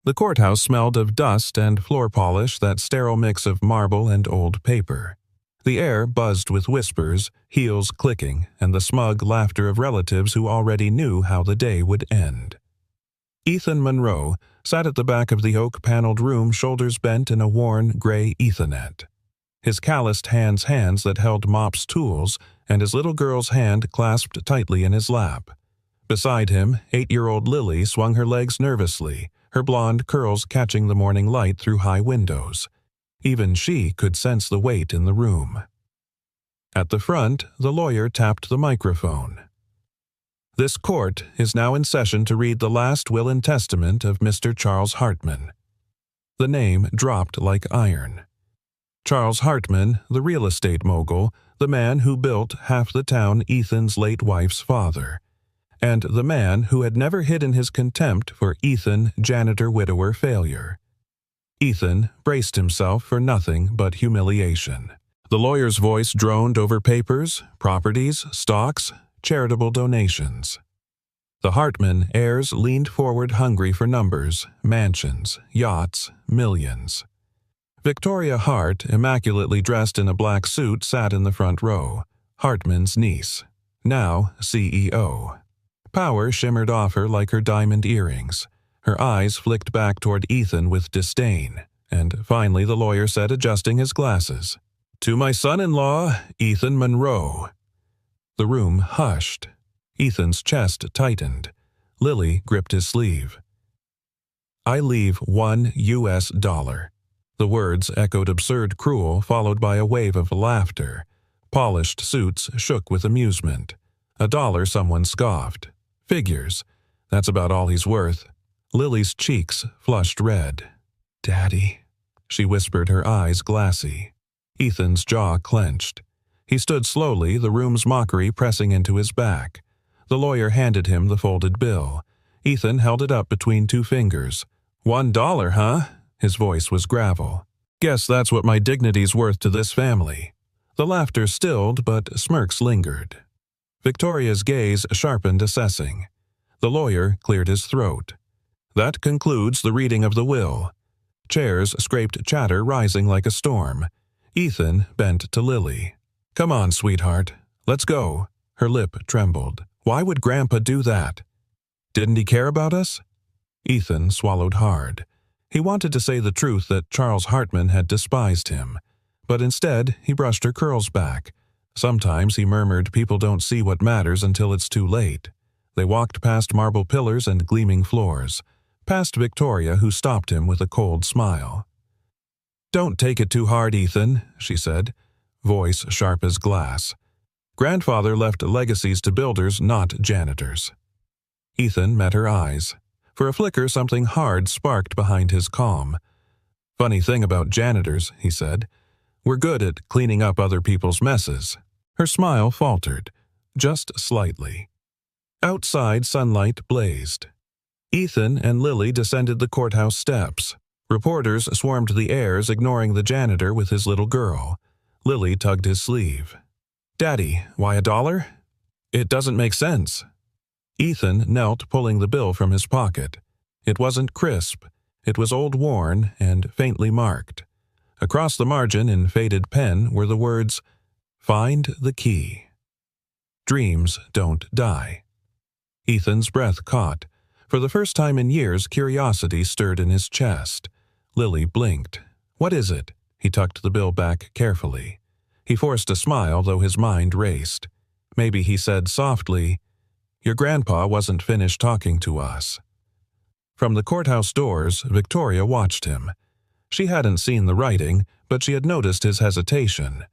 The courthouse smelled of dust and floor polish, that sterile mix of marble and old paper. The air buzzed with whispers, heels clicking, and the smug laughter of relatives who already knew how the day would end. Ethan Monroe sat at the back of the oak-paneled room, shoulders bent in a worn gray Ethernet. His calloused hands that held Mop's tools, and his little girl's hand clasped tightly in his lap. Beside him, 8-year-old Lily swung her legs nervously, her blonde curls catching the morning light through high windows. Even she could sense the weight in the room. At the front, the lawyer tapped the microphone. This court is now in session to read the last will and testament of Mr. Charles Hartman. The name dropped like iron. Charles Hartman, the real estate mogul, the man who built half the town Ethan's late wife's father, and the man who had never hidden his contempt for Ethan, janitor-widower failure. Ethan braced himself for nothing but humiliation. The lawyer's voice droned over papers, properties, stocks, charitable donations. The Hartman heirs leaned forward hungry for numbers, mansions, yachts, millions. Victoria Hart, immaculately dressed in a black suit, sat in the front row, Hartman's niece, now CEO. Power shimmered off her like her diamond earrings. Her eyes flicked back toward Ethan with disdain, and finally the lawyer said, adjusting his glasses, "To my son-in-law, Ethan Monroe." The room hushed. Ethan's chest tightened. Lily gripped his sleeve. "I leave $1 US." The words echoed absurd cruel, followed by a wave of laughter. Polished suits shook with amusement. $1, someone scoffed. "Figures. That's about all he's worth." Lily's cheeks flushed red. "Daddy," she whispered, her eyes glassy. Ethan's jaw clenched. He stood slowly, the room's mockery pressing into his back. The lawyer handed him the folded bill. Ethan held it up between two fingers. $1, huh? His voice was gravel. "Guess that's what my dignity's worth to this family." The laughter stilled, but smirks lingered. Victoria's gaze sharpened, assessing. The lawyer cleared his throat. "That concludes the reading of the will." Chairs scraped chatter, rising like a storm. Ethan bent to Lily. "Come on, sweetheart. Let's go." Her lip trembled. Why would Grandpa do that? Didn't he care about us? Ethan swallowed hard. He wanted to say the truth, that Charles Hartman had despised him. But instead, he brushed her curls back. Sometimes, he murmured, people don't see what matters until it's too late. They walked past marble pillars and gleaming floors, past Victoria, who stopped him with a cold smile. "Don't take it too hard, Ethan," she said, voice sharp as glass. "Grandfather left legacies to builders, not janitors." Ethan met her eyes. For a flicker, something hard sparked behind his calm. "Funny thing about janitors," he said. "We're good at cleaning up other people's messes." Her smile faltered, just slightly. Outside, sunlight blazed. Ethan and Lily descended the courthouse steps. Reporters swarmed the airs, ignoring the janitor with his little girl. Lily tugged his sleeve. "Daddy, why $1? It doesn't make sense." Ethan knelt, pulling the bill from his pocket. It wasn't crisp. It was old-worn and faintly marked. Across the margin, in faded pen, were the words, "Find the key. Dreams don't die." Ethan's breath caught. For the first time in years, curiosity stirred in his chest. Lily blinked. "What is it?" He tucked the bill back carefully. He forced a smile, though his mind raced. Maybe he said softly, "Your grandpa wasn't finished talking to us." From the courthouse doors, Victoria watched him. She hadn't seen the writing, but she had noticed his hesitation.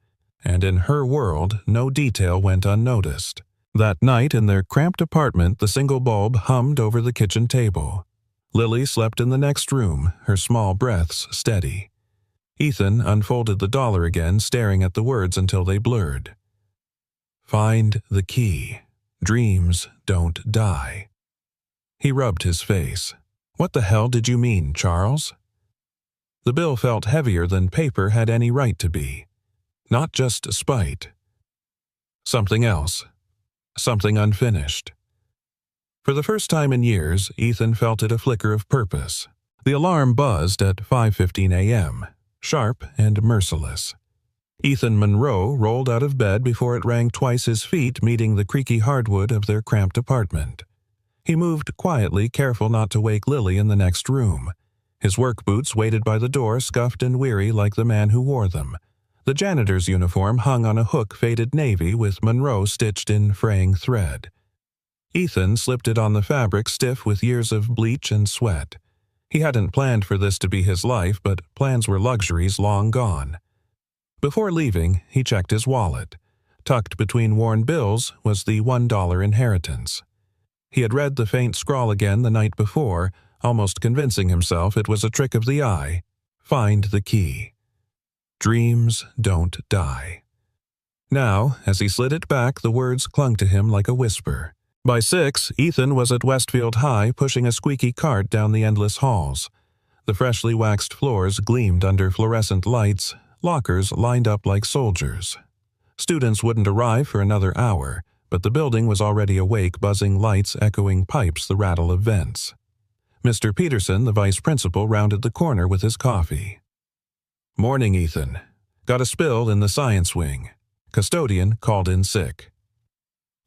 And in her world, no detail went unnoticed. That night in their cramped apartment, the single bulb hummed over the kitchen table. Lily slept in the next room, her small breaths steady. Ethan unfolded the dollar again, staring at the words until they blurred. "Find the key. Dreams don't die." He rubbed his face. "What the hell did you mean, Charles?" The bill felt heavier than paper had any right to be. Not just spite. Something else. Something unfinished. For the first time in years, Ethan felt it, a flicker of purpose. The alarm buzzed at 5:15 a.m., sharp and merciless. Ethan Monroe rolled out of bed before it rang twice his feet meeting the creaky hardwood of their cramped apartment. He moved quietly, careful not to wake Lily in the next room. His work boots waited by the door, scuffed and weary like the man who wore them. The janitor's uniform hung on a hook faded navy with Monroe stitched in fraying thread. Ethan slipped it on the fabric, stiff with years of bleach and sweat. He hadn't planned for this to be his life, but plans were luxuries long gone. Before leaving, he checked his wallet. Tucked between worn bills was the $1 inheritance. He had read the faint scrawl again the night before, almost convincing himself it was a trick of the eye. Find the key. Dreams don't die. Now, as he slid it back, the words clung to him like a whisper. By 6, Ethan was at Westfield High pushing a squeaky cart down the endless halls. The freshly waxed floors gleamed under fluorescent lights, lockers lined up like soldiers. Students wouldn't arrive for another hour, but the building was already awake, buzzing lights, echoing pipes, the rattle of vents. Mr. Peterson, the vice principal, rounded the corner with his coffee. "Morning, Ethan. Got a spill in the science wing. Custodian called in sick."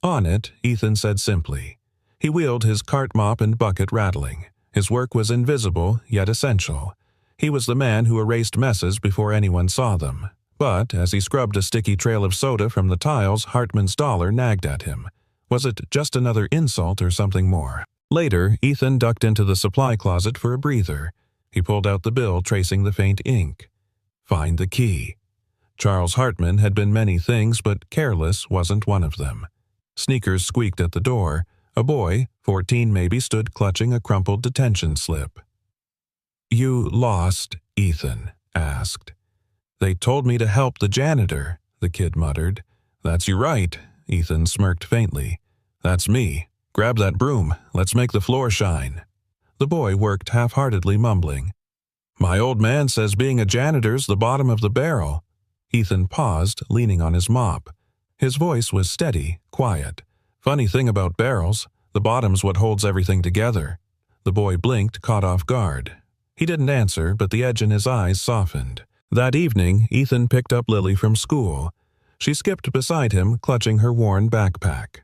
On it, Ethan said simply. He wheeled his cart mop and bucket rattling. His work was invisible, yet essential. He was the man who erased messes before anyone saw them. But, as he scrubbed a sticky trail of soda from the tiles, Hartman's dollar nagged at him. Was it just another insult or something more? Later, Ethan ducked into the supply closet for a breather. He pulled out the bill, tracing the faint ink. Find the key. Charles Hartman had been many things, but careless wasn't one of them. Sneakers squeaked at the door. A boy, 14 maybe, stood clutching a crumpled detention slip. "You lost?" Ethan asked. "They told me to help the janitor," the kid muttered. "That's you right," Ethan smirked faintly. "That's me. Grab that broom. Let's make the floor shine." The boy worked half-heartedly, mumbling. "My old man says being a janitor's the bottom of the barrel." Ethan paused, leaning on his mop. His voice was steady, quiet. "Funny thing about barrels, the bottom's what holds everything together." The boy blinked, caught off guard. He didn't answer, but the edge in his eyes softened. That evening, Ethan picked up Lily from school. She skipped beside him, clutching her worn backpack.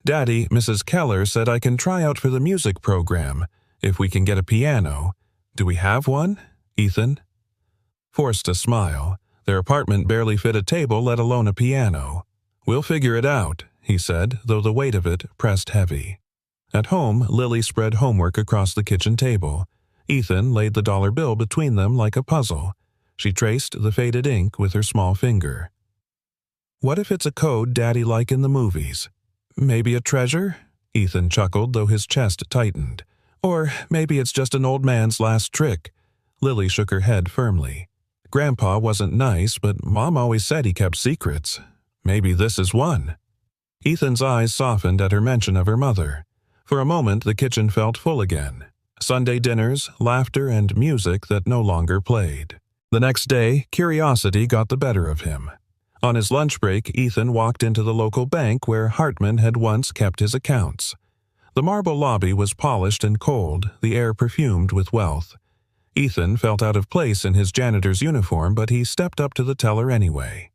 "Daddy, Mrs. Keller said I can try out for the music program, if we can get a piano. Do we have one, Ethan?" Forced a smile. Their apartment barely fit a table, let alone a piano. "We'll figure it out," he said, though the weight of it pressed heavy. At home, Lily spread homework across the kitchen table. Ethan laid the dollar bill between them like a puzzle. She traced the faded ink with her small finger. "What if it's a code Daddy-like in the movies? Maybe a treasure?" Ethan chuckled, though his chest tightened. "Or maybe it's just an old man's last trick." Lily shook her head firmly. "Grandpa wasn't nice, but Mom always said he kept secrets. Maybe this is one." Ethan's eyes softened at her mention of her mother. For a moment, the kitchen felt full again. Sunday dinners, laughter, and music that no longer played. The next day, curiosity got the better of him. On his lunch break, Ethan walked into the local bank where Hartman had once kept his accounts. The marble lobby was polished and cold, the air perfumed with wealth. Ethan felt out of place in his janitor's uniform, but he stepped up to the teller anyway.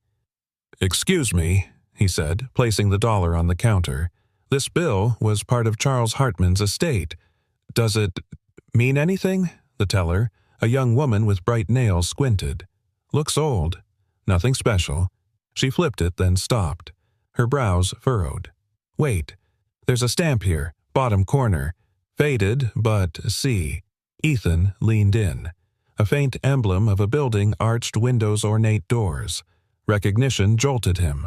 "Excuse me," he said, placing the dollar on the counter. "This bill was part of Charles Hartman's estate. Does it mean anything?" The teller, a young woman with bright nails, squinted. "Looks old. Nothing special." She flipped it, then stopped. Her brows furrowed. "Wait. There's a stamp here, bottom corner. Faded, but see." Ethan leaned in. A faint emblem of a building, arched windows, ornate doors. Recognition jolted him.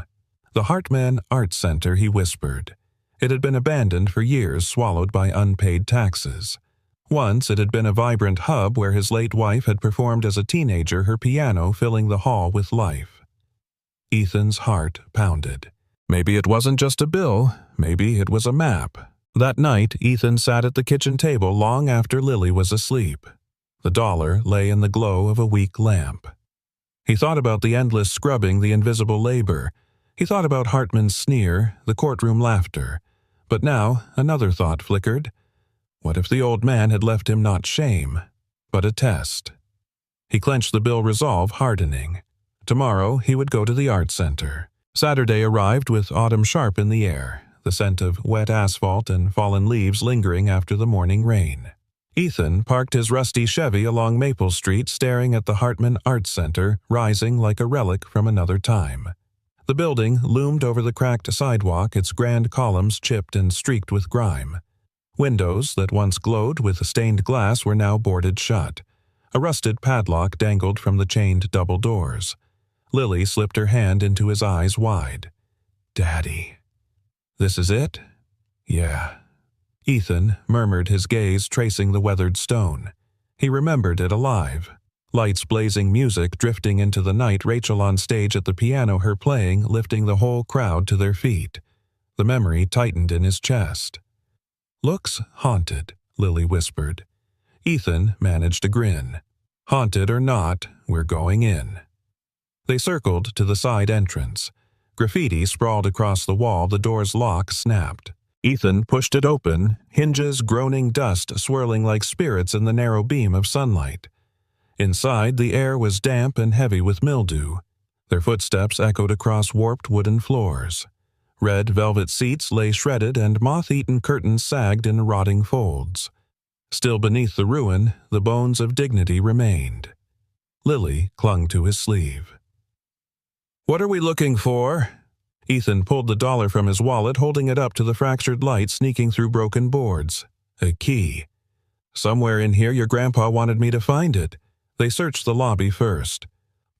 "The Hartman Art Center," he whispered. It had been abandoned for years, swallowed by unpaid taxes. Once it had been a vibrant hub where his late wife had performed as a teenager, her piano filling the hall with life. Ethan's heart pounded. Maybe it wasn't just a bill, maybe it was a map. That night, Ethan sat at the kitchen table long after Lily was asleep. The dollar lay in the glow of a weak lamp. He thought about the endless scrubbing, the invisible labor. He thought about Hartman's sneer, the courtroom laughter. But now, another thought flickered. What if the old man had left him not shame, but a test. He clenched the bill, resolve hardening. Tomorrow he would go to the art center. Saturday arrived with autumn sharp in the air, the scent of wet asphalt and fallen leaves lingering after the morning rain. Ethan parked his rusty Chevy along Maple Street, staring at the Hartman Art Center, rising like a relic from another time. The building loomed over the cracked sidewalk, its grand columns chipped and streaked with grime. Windows that once glowed with stained glass were now boarded shut. A rusted padlock dangled from the chained double doors. Lily slipped her hand into his eyes wide. "Daddy. This is it?" "Yeah." Ethan murmured, his gaze tracing the weathered stone. He remembered it alive. Lights blazing, music drifting into the night, Rachel on stage at the piano, her playing, lifting the whole crowd to their feet. The memory tightened in his chest. "Looks haunted," Lily whispered. Ethan managed a grin. "Haunted or not, we're going in." They circled to the side entrance. Graffiti sprawled across the wall, the door's lock snapped. Ethan pushed it open, hinges groaning, dust swirling like spirits in the narrow beam of sunlight. Inside, the air was damp and heavy with mildew. Their footsteps echoed across warped wooden floors. Red velvet seats lay shredded and moth-eaten curtains sagged in rotting folds. Still beneath the ruin, the bones of dignity remained. Lily clung to his sleeve. "What are we looking for?" Ethan pulled the dollar from his wallet, holding it up to the fractured light sneaking through broken boards. "A key. Somewhere in here your grandpa wanted me to find it." They searched the lobby first.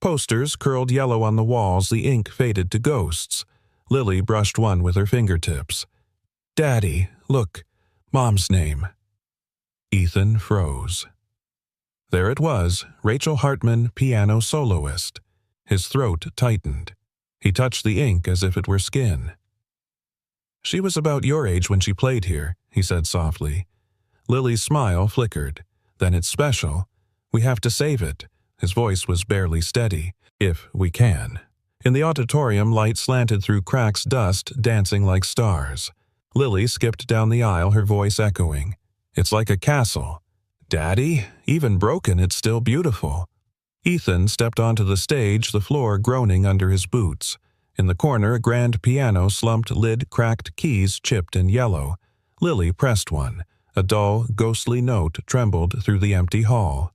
Posters curled yellow on the walls, the ink faded to ghosts. Lily brushed one with her fingertips. "Daddy, look, Mom's name." Ethan froze. There it was, Rachel Hartman, piano soloist. His throat tightened. He touched the ink as if it were skin. "She was about your age when she played here," he said softly. Lily's smile flickered. "Then it's special. We have to save it." His voice was barely steady. "If we can." In the auditorium, light slanted through cracks, dust dancing like stars. Lily skipped down the aisle, her voice echoing. "It's like a castle. Daddy, even broken, it's still beautiful." Ethan stepped onto the stage, the floor groaning under his boots. In the corner, a grand piano, slumped lid, cracked keys chipped and yellow. Lily pressed one. A dull, ghostly note trembled through the empty hall.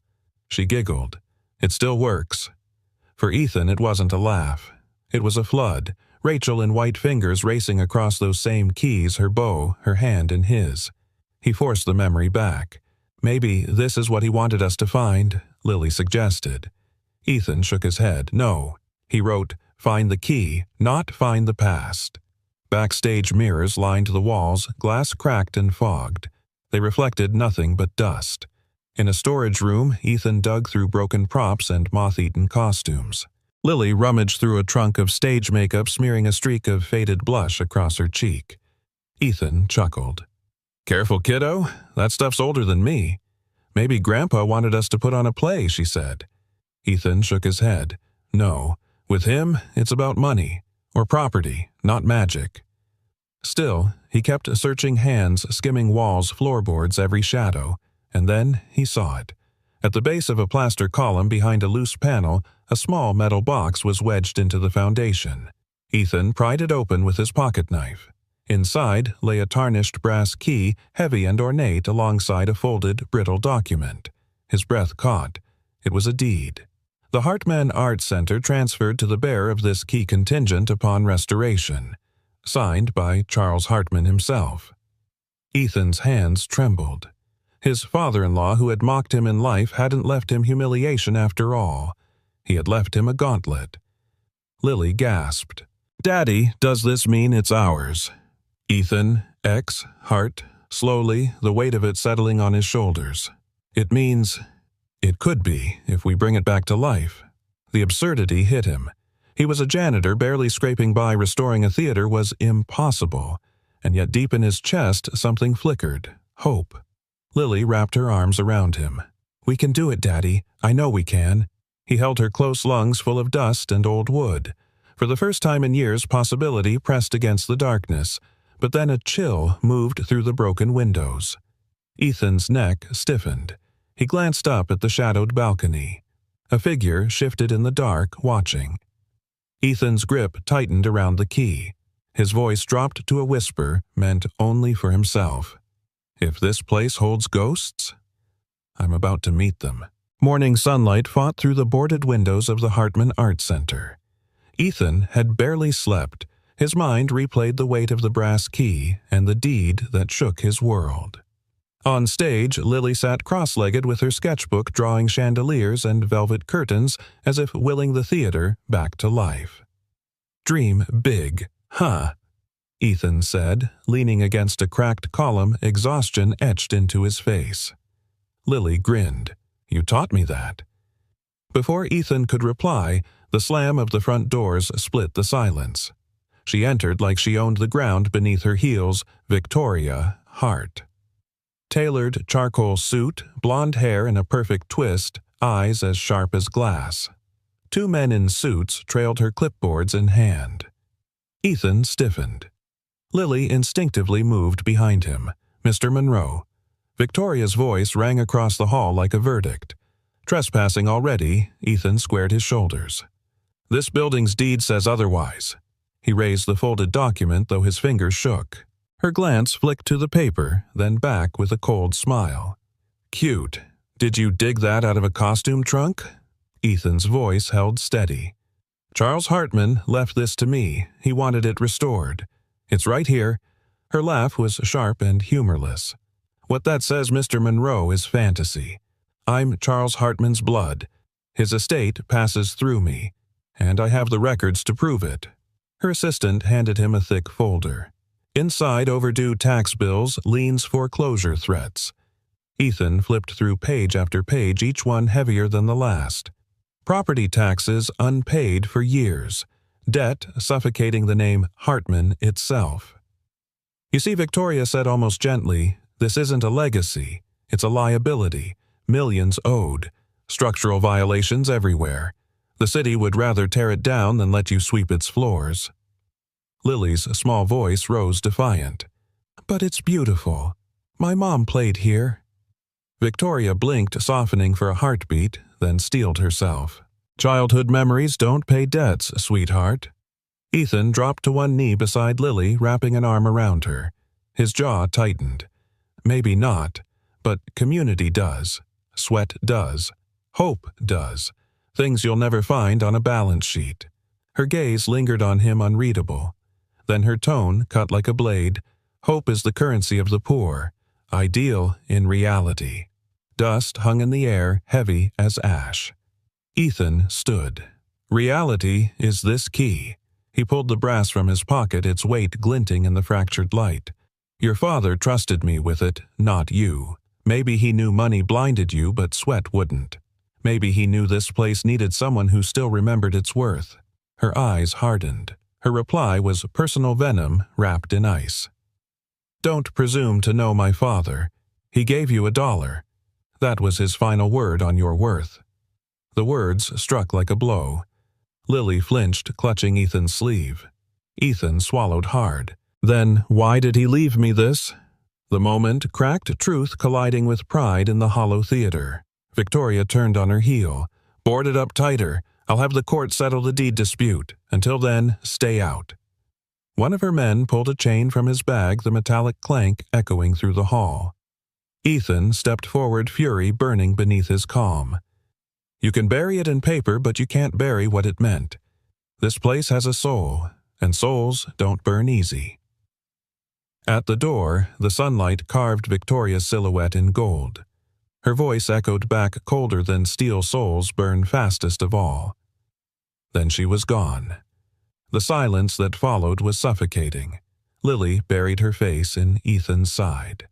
She giggled. "It still works." For Ethan, it wasn't a laugh. It was a flood. Rachel in white fingers racing across those same keys, her bow, her hand in his. He forced the memory back. "Maybe this is what he wanted us to find," Lily suggested. Ethan shook his head. "No." He wrote, "Find the key, not find the past." Backstage mirrors lined the walls, glass cracked and fogged. They reflected nothing but dust. In a storage room, Ethan dug through broken props and moth-eaten costumes. Lily rummaged through a trunk of stage makeup, smearing a streak of faded blush across her cheek. Ethan chuckled. "Careful, kiddo. That stuff's older than me." "Maybe Grandpa wanted us to put on a play," she said. Ethan shook his head. "No. With him, it's about money. Or property, not magic." Still, he kept searching, hands skimming walls, floorboards, every shadow. And then he saw it. At the base of a plaster column behind a loose panel, a small metal box was wedged into the foundation. Ethan pried it open with his pocket knife. Inside lay a tarnished brass key, heavy and ornate, alongside a folded, brittle document. His breath caught. It was a deed. The Hartman Art Center transferred to the bearer of this key contingent upon restoration. Signed by Charles Hartman himself. Ethan's hands trembled. His father-in-law, who had mocked him in life, hadn't left him humiliation after all. He had left him a gauntlet. Lily gasped. "Daddy, does this mean it's ours?" Ethan, X, Hart, slowly, the weight of it settling on his shoulders. "It means it could be, if we bring it back to life." The absurdity hit him. He was a janitor, barely scraping by. Restoring a theater was impossible. And yet deep in his chest, something flickered. Hope. Lily wrapped her arms around him. "We can do it, Daddy. I know we can." He held her close, lungs full of dust and old wood. For the first time in years, possibility pressed against the darkness, but then a chill moved through the broken windows. Ethan's neck stiffened. He glanced up at the shadowed balcony. A figure shifted in the dark, watching. Ethan's grip tightened around the key. His voice dropped to a whisper meant only for himself. If this place holds ghosts, I'm about to meet them. Morning sunlight fought through the boarded windows of the Hartman Art Center. Ethan had barely slept. His mind replayed the weight of the brass key and the deed that shook his world. On stage, Lily sat cross-legged with her sketchbook drawing chandeliers and velvet curtains as if willing the theater back to life. "Dream big, huh?" Ethan said, leaning against a cracked column, exhaustion etched into his face. Lily grinned. "You taught me that." Before Ethan could reply, the slam of the front doors split the silence. She entered like she owned the ground beneath her heels, Victoria Hart. Tailored charcoal suit, blonde hair in a perfect twist, eyes as sharp as glass. Two men in suits trailed her clipboards in hand. Ethan stiffened. Lily instinctively moved behind him. "Mr. Monroe." Victoria's voice rang across the hall like a verdict. Trespassing already, Ethan squared his shoulders. "This building's deed says otherwise." He raised the folded document, though his fingers shook. Her glance flicked to the paper, then back with a cold smile. "Cute. Did you dig that out of a costume trunk?" Ethan's voice held steady. "Charles Hartman left this to me. He wanted it restored. It's right here." Her laugh was sharp and humorless. "What that says, Mr. Monroe, is fantasy. I'm Charles Hartman's blood. His estate passes through me, and I have the records to prove it." Her assistant handed him a thick folder. Inside overdue tax bills, liens, foreclosure threats. Ethan flipped through page after page, each one heavier than the last. Property taxes unpaid for years. Debt suffocating the name Hartman itself. "You see," Victoria said almost gently, "this isn't a legacy. It's a liability. Millions owed. Structural violations everywhere. The city would rather tear it down than let you sweep its floors." Lily's small voice rose defiant. "But it's beautiful. My mom played here." Victoria blinked, softening for a heartbeat, then steeled herself. "Childhood memories don't pay debts, sweetheart." Ethan dropped to one knee beside Lily, wrapping an arm around her. His jaw tightened. "Maybe not, but community does. Sweat does. Hope does. Things you'll never find on a balance sheet." Her gaze lingered on him, unreadable. Then her tone cut like a blade. "Hope is the currency of the poor. Ideal in reality." Dust hung in the air, heavy as ash. Ethan stood. "Reality is this key." He pulled the brass from his pocket, its weight glinting in the fractured light. "Your father trusted me with it, not you. Maybe he knew money blinded you, but sweat wouldn't. Maybe he knew this place needed someone who still remembered its worth." Her eyes hardened. Her reply was personal venom wrapped in ice. "Don't presume to know my father. He gave you $1. That was his final word on your worth." The words struck like a blow. Lily flinched, clutching Ethan's sleeve. Ethan swallowed hard. "Then why did he leave me this?" The moment cracked truth colliding with pride in the hollow theater. Victoria turned on her heel. "Board it up tighter. I'll have the court settle the deed dispute. Until then, stay out." One of her men pulled a chain from his bag, the metallic clank echoing through the hall. Ethan stepped forward, fury burning beneath his calm. "You can bury it in paper, but you can't bury what it meant. This place has a soul, and souls don't burn easy." At the door, the sunlight carved Victoria's silhouette in gold. Her voice echoed back, colder than steel souls burn fastest of all. Then she was gone. The silence that followed was suffocating. Lily buried her face in Ethan's side.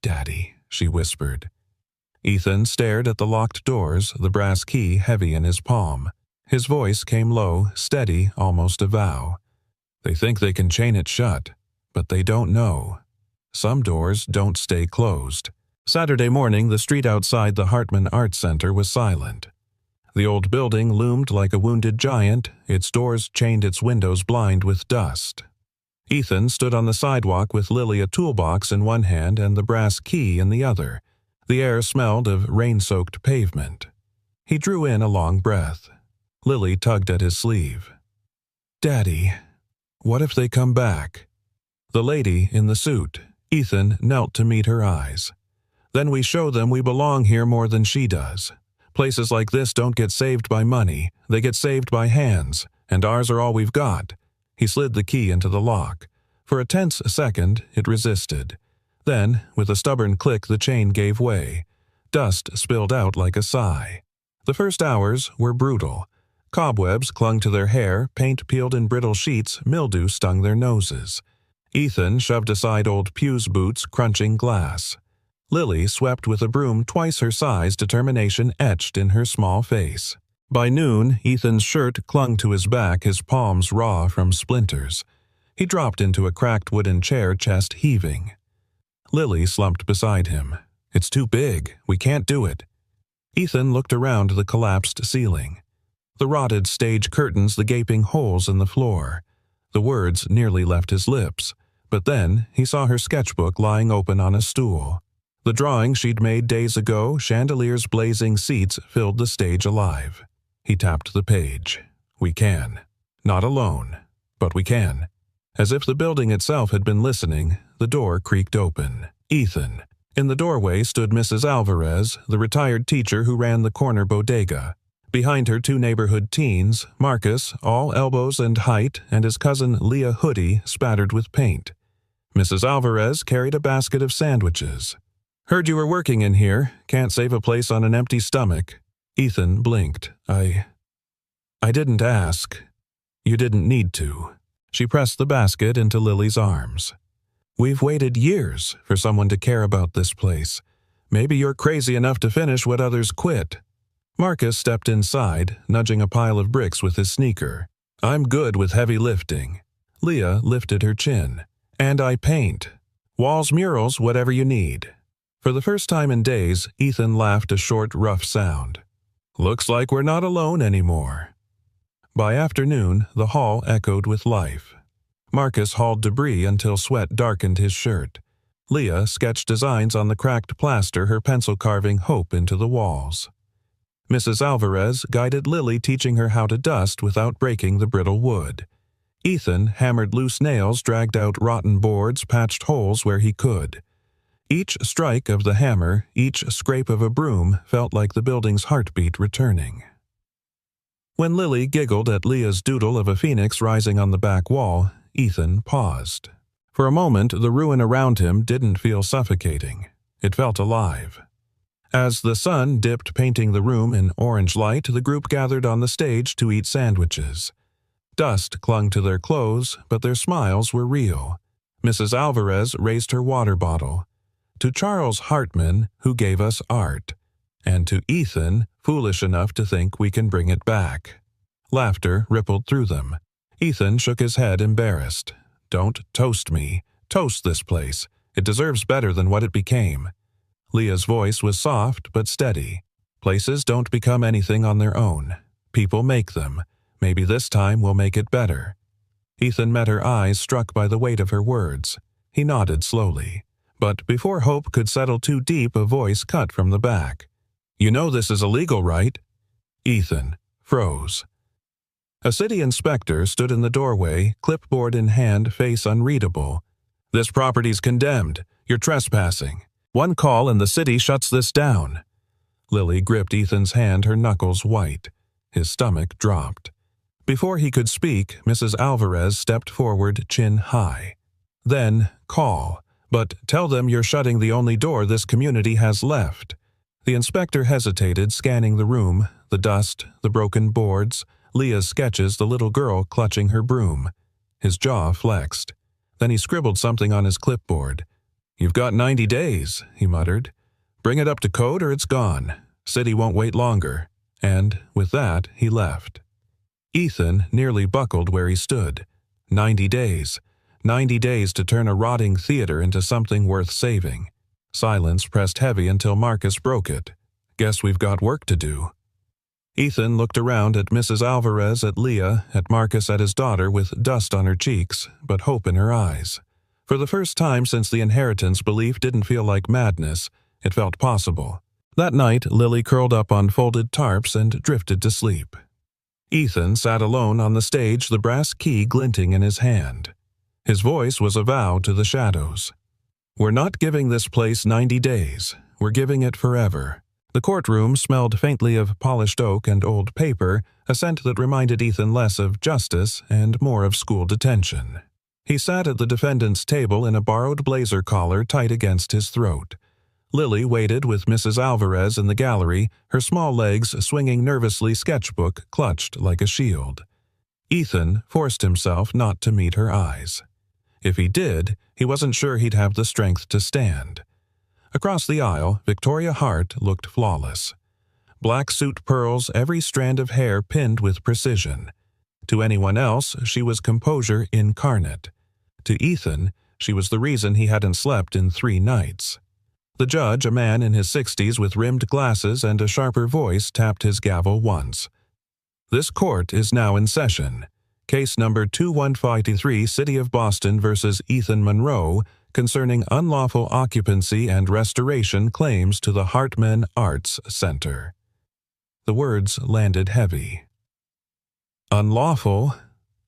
"Daddy," she whispered. Ethan stared at the locked doors, the brass key heavy in his palm. His voice came low, steady, almost a vow. "They think they can chain it shut, but they don't know. Some doors don't stay closed." Saturday morning, the street outside the Hartman Art Center was silent. The old building loomed like a wounded giant, its doors chained, its windows blind with dust. Ethan stood on the sidewalk with Lily, a toolbox in one hand and the brass key in the other. The air smelled of rain-soaked pavement. He drew in a long breath. Lily tugged at his sleeve. "Daddy, what if they come back?" The lady in the suit, Ethan, knelt to meet her eyes. "Then we show them we belong here more than she does. Places like this don't get saved by money, they get saved by hands, and ours are all we've got." He slid the key into the lock. For a tense second, it resisted. Then, with a stubborn click, the chain gave way. Dust spilled out like a sigh. The first hours were brutal. Cobwebs clung to their hair, paint peeled in brittle sheets, mildew stung their noses. Ethan shoved aside old Pew's boots, crunching glass. Lily swept with a broom twice her size, determination etched in her small face. By noon, Ethan's shirt clung to his back, his palms raw from splinters. He dropped into a cracked wooden chair, chest heaving. Lily slumped beside him. "It's too big. We can't do it." Ethan looked around the collapsed ceiling. The rotted stage curtains, the gaping holes in the floor. The words nearly left his lips, but then he saw her sketchbook lying open on a stool. The drawing she'd made days ago, chandeliers, blazing seats, filled the stage alive. He tapped the page. "We can. Not alone, but we can." As if the building itself had been listening, the door creaked open. "Ethan." In the doorway stood Mrs. Alvarez, the retired teacher who ran the corner bodega. Behind her, two neighborhood teens, Marcus, all elbows and height, and his cousin Leah Hoodie, spattered with paint. Mrs. Alvarez carried a basket of sandwiches. "Heard you were working in here. Can't save a place on an empty stomach." Ethan blinked. I didn't ask. You didn't need to." She pressed the basket into Lily's arms. "We've waited years for someone to care about this place. Maybe you're crazy enough to finish what others quit." Marcus stepped inside, nudging a pile of bricks with his sneaker. "I'm good with heavy lifting." Leah lifted her chin. "And I paint. Walls, murals, whatever you need." For the first time in days, Ethan laughed a short, rough sound. "Looks like we're not alone anymore." By afternoon, the hall echoed with life. Marcus hauled debris until sweat darkened his shirt. Leah sketched designs on the cracked plaster, her pencil carving hope into the walls. Mrs. Alvarez guided Lily, teaching her how to dust without breaking the brittle wood. Ethan hammered loose nails, dragged out rotten boards, patched holes where he could. Each strike of the hammer, each scrape of a broom felt like the building's heartbeat returning. When Lily giggled at Leah's doodle of a phoenix rising on the back wall, Ethan paused. For a moment, the ruin around him didn't feel suffocating. It felt alive. As the sun dipped, painting the room in orange light, the group gathered on the stage to eat sandwiches. Dust clung to their clothes, but their smiles were real. Mrs. Alvarez raised her water bottle. "To Charles Hartman, who gave us art. And to Ethan, foolish enough to think we can bring it back." Laughter rippled through them. Ethan shook his head, embarrassed. "Don't toast me. Toast this place. It deserves better than what it became." Leah's voice was soft but steady. "Places don't become anything on their own. People make them. Maybe this time we'll make it better." Ethan met her eyes, struck by the weight of her words. He nodded slowly. But before hope could settle too deep, a voice cut from the back. "You know this is illegal, right?" Ethan froze. A city inspector stood in the doorway, clipboard in hand, face unreadable. "This property's condemned. You're trespassing. One call and the city shuts this down." Lily gripped Ethan's hand, her knuckles white. His stomach dropped. Before he could speak, Mrs. Alvarez stepped forward, chin high. "Then call. But tell them you're shutting the only door this community has left." The inspector hesitated, scanning the room, the dust, the broken boards, Leah's sketches, the little girl clutching her broom. His jaw flexed. Then he scribbled something on his clipboard. "You've got 90 days, he muttered. "Bring it up to code or it's gone. City won't wait longer." And, with that, he left. Ethan nearly buckled where he stood. 90 days. 90 days to turn a rotting theater into something worth saving. Silence pressed heavy until Marcus broke it. "Guess we've got work to do." Ethan looked around at Mrs. Alvarez, at Leah, at Marcus, at his daughter, with dust on her cheeks, but hope in her eyes. For the first time since the inheritance, belief didn't feel like madness. It felt possible. That night, Lily curled up on folded tarps and drifted to sleep. Ethan sat alone on the stage, the brass key glinting in his hand. His voice was a vow to the shadows. "We're not giving this place 90 days. We're giving it forever." The courtroom smelled faintly of polished oak and old paper, a scent that reminded Ethan less of justice and more of school detention. He sat at the defendant's table in a borrowed blazer collar tight against his throat. Lily waited with Mrs. Alvarez in the gallery, her small legs swinging nervously, sketchbook clutched like a shield. Ethan forced himself not to meet her eyes. If he did, he wasn't sure he'd have the strength to stand. Across the aisle, Victoria Hart looked flawless. Black suit pearls, every strand of hair pinned with precision. To anyone else, she was composure incarnate. To Ethan, she was the reason he hadn't slept in 3 nights. The judge, a man in his 60s with rimmed glasses and a sharper voice, tapped his gavel once. "This court is now in session. Case number 2153, City of Boston versus Ethan Monroe, concerning unlawful occupancy and restoration claims to the Hartman Arts Center." The words landed heavy. Unlawful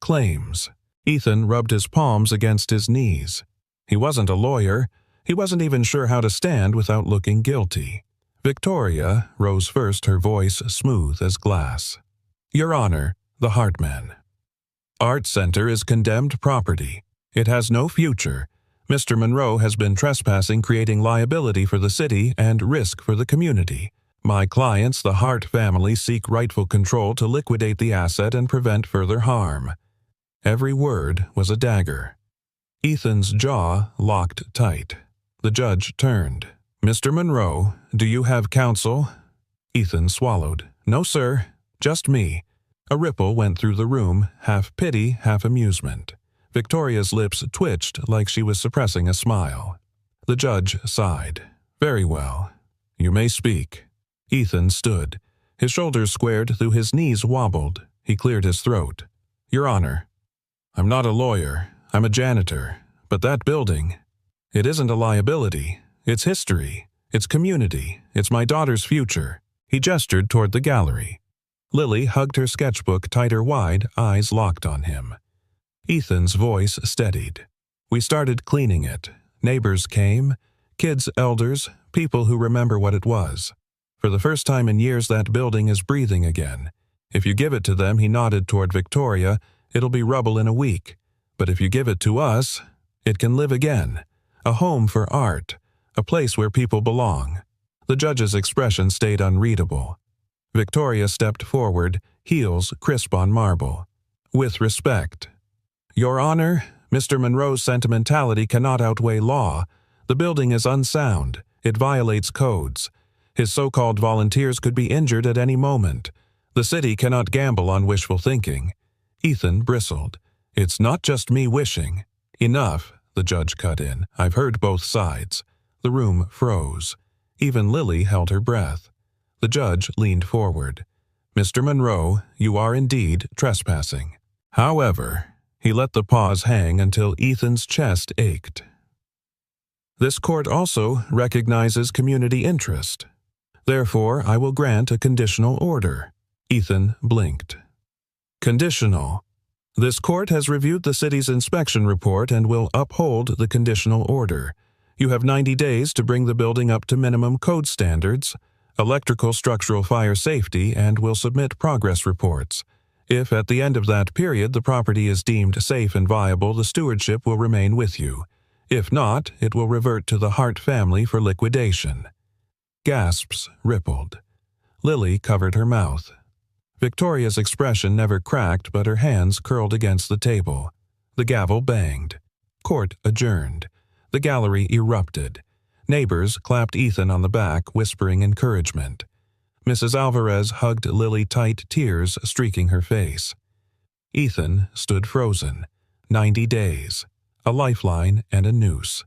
claims. Ethan rubbed his palms against his knees. He wasn't a lawyer. He wasn't even sure how to stand without looking guilty. Victoria rose first, her voice smooth as glass. "Your Honor, the Hartman Art Center is condemned property. It has no future. Mr. Monroe has been trespassing, creating liability for the city and risk for the community. My clients, the Hart family, seek rightful control to liquidate the asset and prevent further harm." Every word was a dagger. Ethan's jaw locked tight. The judge turned. "Mr. Monroe, do you have counsel?" Ethan swallowed. "No, sir. Just me." A ripple went through the room, half pity, half amusement. Victoria's lips twitched like she was suppressing a smile. The judge sighed. "Very well. You may speak." Ethan stood. His shoulders squared, though his knees wobbled. He cleared his throat. "Your Honor, I'm not a lawyer. I'm a janitor. But that building, it isn't a liability. It's history. It's community. It's my daughter's future." He gestured toward the gallery. Lily hugged her sketchbook tighter wide, eyes locked on him. Ethan's voice steadied. "We started cleaning it. Neighbors came. Kids, elders, people who remember what it was. For the first time in years, that building is breathing again. If you give it to them," he nodded toward Victoria, "it'll be rubble in a week. But if you give it to us, it can live again. A home for art. A place where people belong." The judge's expression stayed unreadable. Victoria stepped forward, heels crisp on marble. "With respect. Your Honor, Mr. Monroe's sentimentality cannot outweigh law. The building is unsound. It violates codes. His so-called volunteers could be injured at any moment. The city cannot gamble on wishful thinking." Ethan bristled. "It's not just me wishing." "Enough," the judge cut in. "I've heard both sides." The room froze. Even Lily held her breath. The judge leaned forward. "Mr. Monroe, you are indeed trespassing. However," he let the pause hang until Ethan's chest ached. "This court also recognizes community interest. Therefore, I will grant a conditional order." Ethan blinked. "Conditional. This court has reviewed the city's inspection report and will uphold the conditional order. You have 90 days to bring the building up to minimum code standards, electrical structural fire safety, and will submit progress reports. If at the end of that period the property is deemed safe and viable, the stewardship will remain with you. If not, it will revert to the Hart family for liquidation." Gasps rippled. Lily covered her mouth. Victoria's expression never cracked, but her hands curled against the table. The gavel banged. Court adjourned. The gallery erupted. Neighbors clapped Ethan on the back, whispering encouragement. Mrs. Alvarez hugged Lily tight, tears streaking her face. Ethan stood frozen. 90 days. A lifeline and a noose.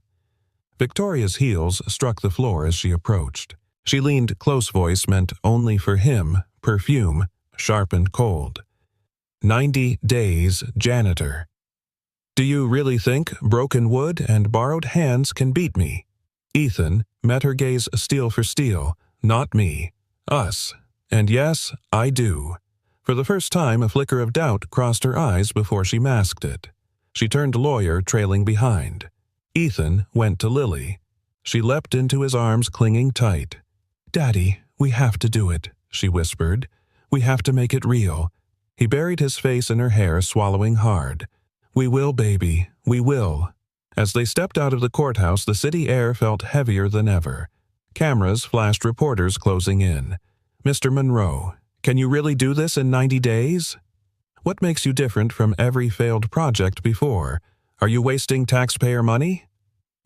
Victoria's heels struck the floor as she approached. She leaned close, voice meant only for him, perfume, sharp and cold. 90 days, janitor. "Do you really think broken wood and borrowed hands can beat me?" Ethan, met her gaze steel for steel. Not me. Us. And yes, I do. For the first time, a flicker of doubt crossed her eyes before she masked it. She turned to Lawyer, trailing behind. Ethan went to Lily. She leapt into his arms, clinging tight. "Daddy, we have to do it," she whispered. "We have to make it real." He buried his face in her hair, swallowing hard. "We will, baby, we will." As they stepped out of the courthouse, the city air felt heavier than ever. Cameras flashed reporters closing in. "Mr. Monroe, can you really do this in 90 days? What makes you different from every failed project before? Are you wasting taxpayer money?"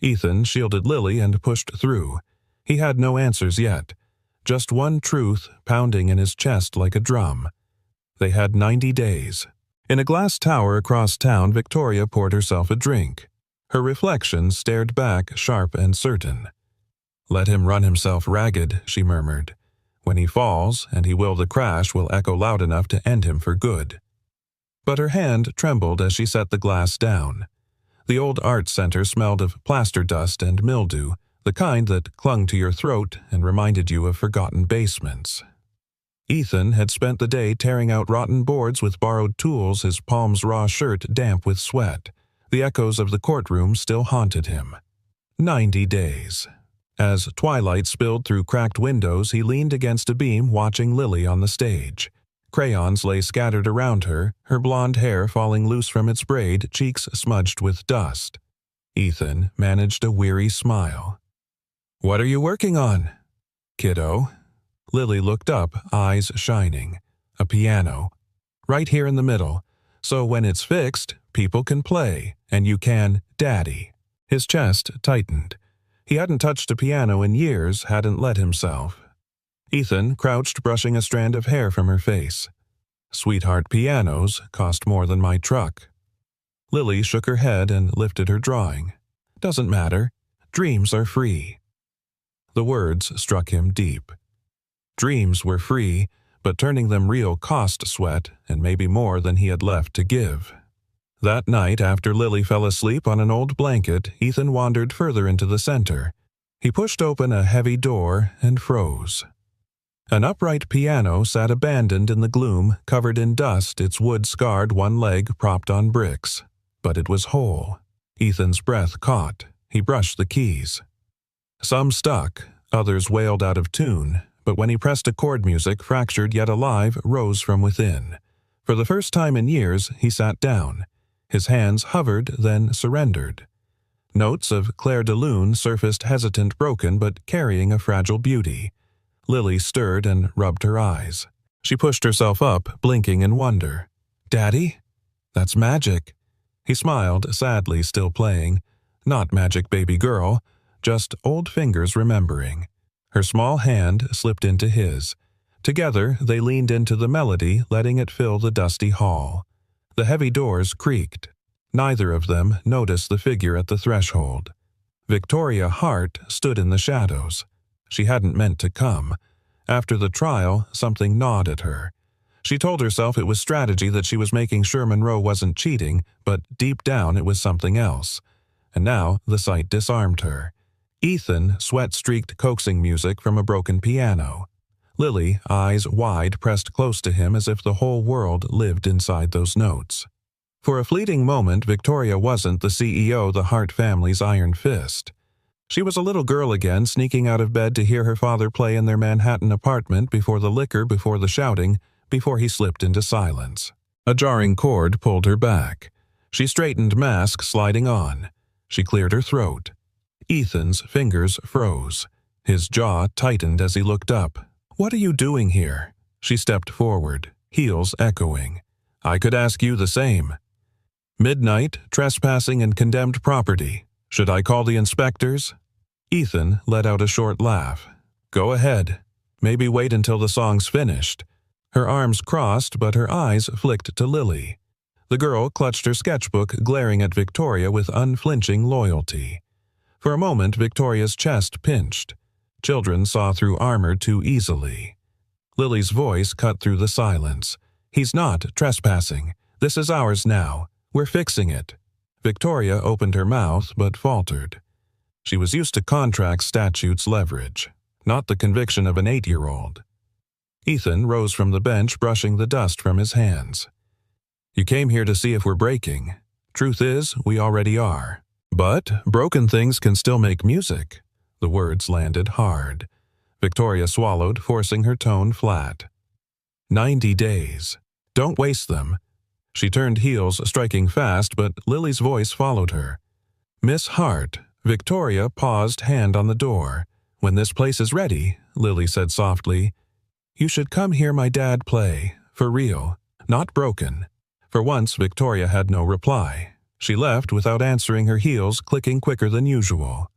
Ethan shielded Lily and pushed through. He had no answers yet. Just one truth pounding in his chest like a drum. They had 90 days. In a glass tower across town, Victoria poured herself a drink. Her reflection stared back, sharp and certain. "Let him run himself ragged," she murmured. "When he falls, and he will, the crash will echo loud enough to end him for good." But her hand trembled as she set the glass down. The old art center smelled of plaster dust and mildew, the kind that clung to your throat and reminded you of forgotten basements. Ethan had spent the day tearing out rotten boards with borrowed tools, his palms' raw shirt damp with sweat. The echoes of the courtroom still haunted him. 90 days. As twilight spilled through cracked windows, he leaned against a beam watching Lily on the stage. Crayons lay scattered around her, her blonde hair falling loose from its braid, cheeks smudged with dust. Ethan managed a weary smile. "What are you working on?" "Kiddo." Lily looked up, eyes shining. "A piano. Right here in the middle. So when it's fixed, people can play, and you can, Daddy." His chest tightened. He hadn't touched a piano in years, hadn't let himself. Ethan crouched, brushing a strand of hair from her face. "Sweetheart, pianos cost more than my truck." Lily shook her head and lifted her drawing. "Doesn't matter. Dreams are free." The words struck him deep. Dreams were free, but turning them real cost sweat, and maybe more than he had left to give. That night, after Lily fell asleep on an old blanket, Ethan wandered further into the center. He pushed open a heavy door and froze. An upright piano sat abandoned in the gloom, covered in dust, its wood-scarred one leg propped on bricks. But it was whole. Ethan's breath caught. He brushed the keys. Some stuck, others wailed out of tune, but when he pressed a chord, music, fractured yet alive, rose from within. For the first time in years, he sat down. His hands hovered, then surrendered. Notes of Clair de Lune surfaced, hesitant, broken, but carrying a fragile beauty. Lily stirred and rubbed her eyes. She pushed herself up, blinking in wonder. "Daddy? That's magic." He smiled, sadly, still playing. Not magic, baby girl, just old fingers remembering. Her small hand slipped into his. Together, they leaned into the melody, letting it fill the dusty hall. The heavy doors creaked. Neither of them noticed the figure at the threshold. Victoria Hart stood in the shadows. She hadn't meant to come. After the trial, something gnawed at her. She told herself it was strategy, that she was making sure Monroe wasn't cheating, but deep down it was something else. And now the sight disarmed her. Ethan sweat-streaked coaxing music from a broken piano. Lily, eyes wide, pressed close to him as if the whole world lived inside those notes. For a fleeting moment, Victoria wasn't the CEO, the Hart family's iron fist. She was a little girl again, sneaking out of bed to hear her father play in their Manhattan apartment, before the liquor, before the shouting, before he slipped into silence. A jarring chord pulled her back. She straightened, mask sliding on. She cleared her throat. Ethan's fingers froze. His jaw tightened as he looked up. "What are you doing here?" She stepped forward, heels echoing. "I could ask you the same." "Midnight, trespassing and condemned property. Should I call the inspectors?" Ethan let out a short laugh. "Go ahead. Maybe wait until the song's finished." Her arms crossed, but her eyes flicked to Lily. The girl clutched her sketchbook, glaring at Victoria with unflinching loyalty. For a moment, Victoria's chest pinched. Children saw through armor too easily. Lily's voice cut through the silence. "He's not trespassing. This is ours now. We're fixing it." Victoria opened her mouth, but faltered. She was used to contract statutes' leverage, not the conviction of an 8-year-old. Ethan rose from the bench, brushing the dust from his hands. You came here to see if we're breaking. Truth is, we already are. But broken things can still make music. The words landed hard. Victoria swallowed, forcing her tone flat. 90 days. Don't waste them. She turned heels, striking fast, but Lily's voice followed her. Miss Hart. Victoria paused, hand on the door. When this place is ready, Lily said softly, you should come hear my dad play. For real. Not broken. For once, Victoria had no reply. She left without answering, her heels clicking quicker than usual.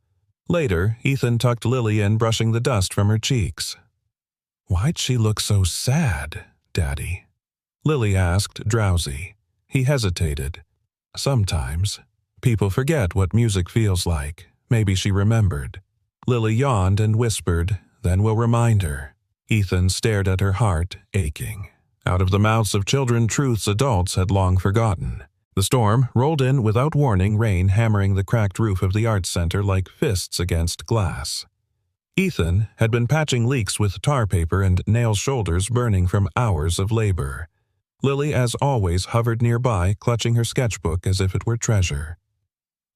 Later, Ethan tucked Lily in, brushing the dust from her cheeks. Why'd she look so sad, Daddy? Lily asked, drowsy. He hesitated. Sometimes. People forget what music feels like. Maybe she remembered. Lily yawned and whispered, then we'll remind her. Ethan stared at her, heart aching. Out of the mouths of children, truths adults had long forgotten. The storm rolled in without warning, rain hammering the cracked roof of the arts center like fists against glass. Ethan had been patching leaks with tar paper and nailed shoulders burning from hours of labor. Lily, as always, hovered nearby, clutching her sketchbook as if it were treasure.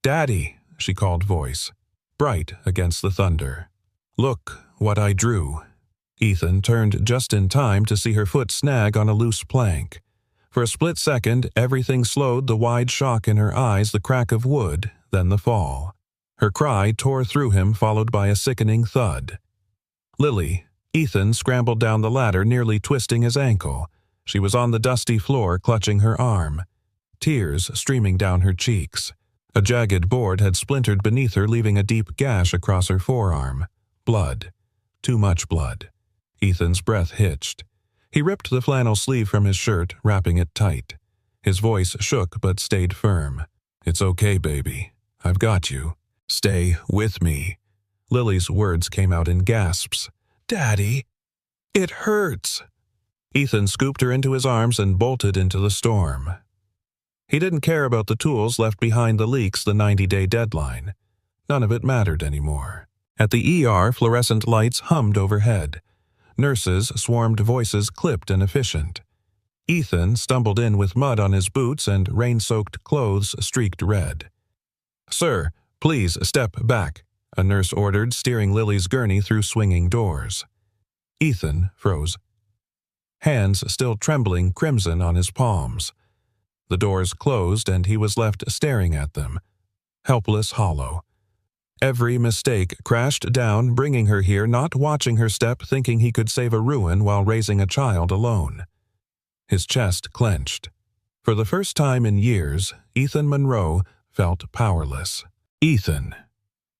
Daddy, she called, voice bright against the thunder. Look what I drew. Ethan turned just in time to see her foot snag on a loose plank. For a split second, everything slowed, the wide shock in her eyes, the crack of wood, then the fall. Her cry tore through him, followed by a sickening thud. Lily. Ethan scrambled down the ladder, nearly twisting his ankle. She was on the dusty floor, clutching her arm. Tears streaming down her cheeks. A jagged board had splintered beneath her, leaving a deep gash across her forearm. Blood. Too much blood. Ethan's breath hitched. He ripped the flannel sleeve from his shirt, wrapping it tight. His voice shook but stayed firm. It's okay, baby. I've got you. Stay with me. Lily's words came out in gasps. Daddy, it hurts. Ethan scooped her into his arms and bolted into the storm. He didn't care about the tools left behind, the leaks, the 90-day deadline. None of it mattered anymore. At the ER, fluorescent lights hummed overhead. Nurses swarmed, voices clipped and efficient. Ethan stumbled in with mud on his boots and rain-soaked clothes streaked red. Sir, please step back, a nurse ordered, steering Lily's gurney through swinging doors. Ethan froze. Hands still trembling, crimson on his palms. The doors closed and he was left staring at them. Helpless, hollow. Every mistake crashed down, bringing her here, not watching her step, thinking he could save a ruin while raising a child alone. His chest clenched. For the first time in years, Ethan Monroe felt powerless. Ethan.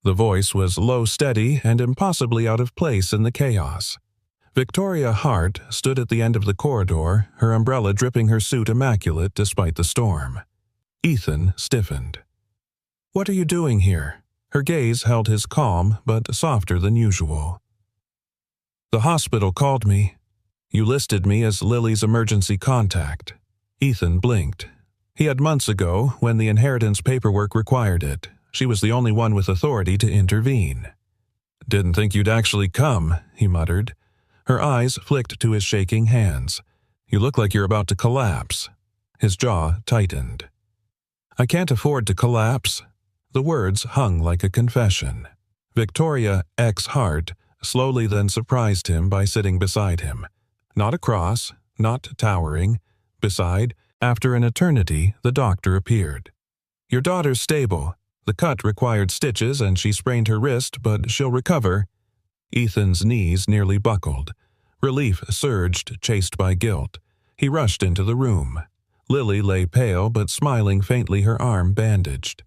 The voice was low, steady, and impossibly out of place in the chaos. Victoria Hart stood at the end of the corridor, her umbrella dripping her suit immaculate despite the storm. Ethan stiffened. What are you doing here? Her gaze held his calm, but softer than usual. The hospital called me. You listed me as Lily's emergency contact. Ethan blinked. He had months ago, when the inheritance paperwork required it. She was the only one with authority to intervene. Didn't think you'd actually come, he muttered. Her eyes flicked to his shaking hands. You look like you're about to collapse. His jaw tightened. I can't afford to collapse. The words hung like a confession. Victoria X. Hart slowly then surprised him by sitting beside him. Not across, not towering. Beside, after an eternity, the doctor appeared. Your daughter's stable. The cut required stitches and she sprained her wrist, but she'll recover. Ethan's knees nearly buckled. Relief surged, chased by guilt. He rushed into the room. Lily lay pale but smiling faintly, her arm bandaged.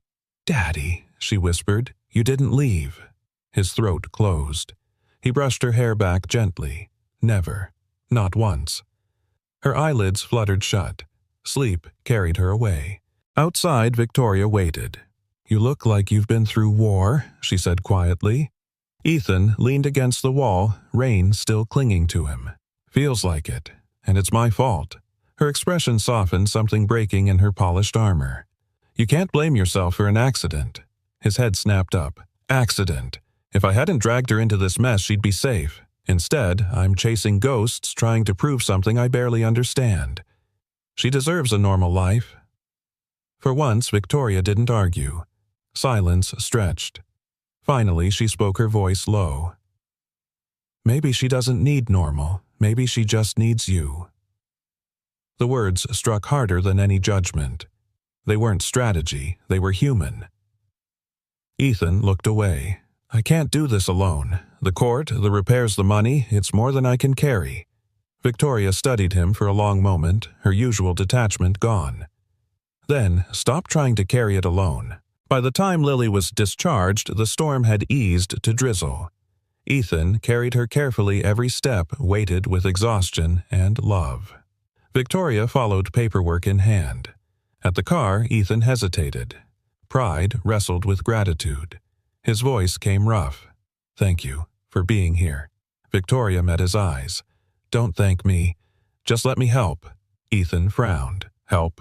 Daddy, she whispered, you didn't leave. His throat closed. He brushed her hair back gently. Never. Not once. Her eyelids fluttered shut. Sleep carried her away. Outside, Victoria waited. You look like you've been through war, she said quietly. Ethan leaned against the wall, rain still clinging to him. Feels like it, and it's my fault. Her expression softened, something breaking in her polished armor. You can't blame yourself for an accident. His head snapped up. Accident. If I hadn't dragged her into this mess, she'd be safe. Instead, I'm chasing ghosts trying to prove something I barely understand. She deserves a normal life." For once, Victoria didn't argue. Silence stretched. Finally, she spoke, her voice low. "Maybe she doesn't need normal. Maybe she just needs you." The words struck harder than any judgment. They weren't strategy, they were human. Ethan looked away. "I can't do this alone. The court, the repairs, the money, it's more than I can carry." Victoria studied him for a long moment, her usual detachment gone. Then, "Stop trying to carry it alone." By the time Lily was discharged, the storm had eased to drizzle. Ethan carried her carefully every step, weighted with exhaustion and love. Victoria followed, paperwork in hand. At the car, Ethan hesitated. Pride wrestled with gratitude. His voice came rough. "Thank you for being here." Victoria met his eyes. "Don't thank me. Just let me help." Ethan frowned. "Help?"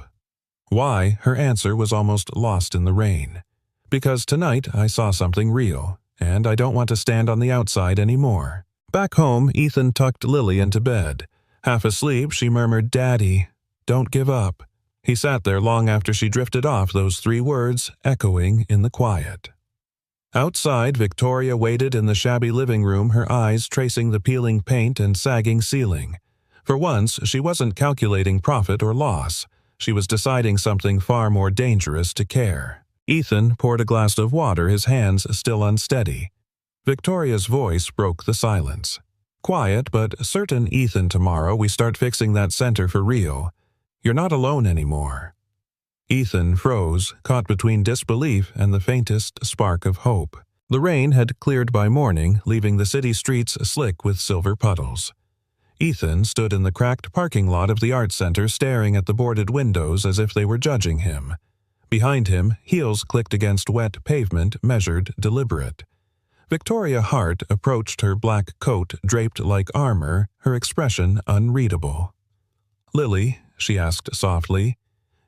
Why, her answer was almost lost in the rain. "Because tonight I saw something real, and I don't want to stand on the outside anymore." Back home, Ethan tucked Lily into bed. Half asleep, she murmured, "Daddy, don't give up." He sat there long after she drifted off, those 3 words echoing in the quiet. Outside, Victoria waited in the shabby living room, her eyes tracing the peeling paint and sagging ceiling. For once, she wasn't calculating profit or loss. She was deciding something far more dangerous to care. Ethan poured a glass of water, his hands still unsteady. Victoria's voice broke the silence. "Quiet, but certain, Ethan. Tomorrow we start fixing that center for real. You're not alone anymore." Ethan froze, caught between disbelief and the faintest spark of hope. The rain had cleared by morning, leaving the city streets slick with silver puddles. Ethan stood in the cracked parking lot of the art center, staring at the boarded windows as if they were judging him. Behind him, heels clicked against wet pavement, measured, deliberate. Victoria Hart approached, her black coat draped like armor, her expression unreadable. "Lily?" she asked softly.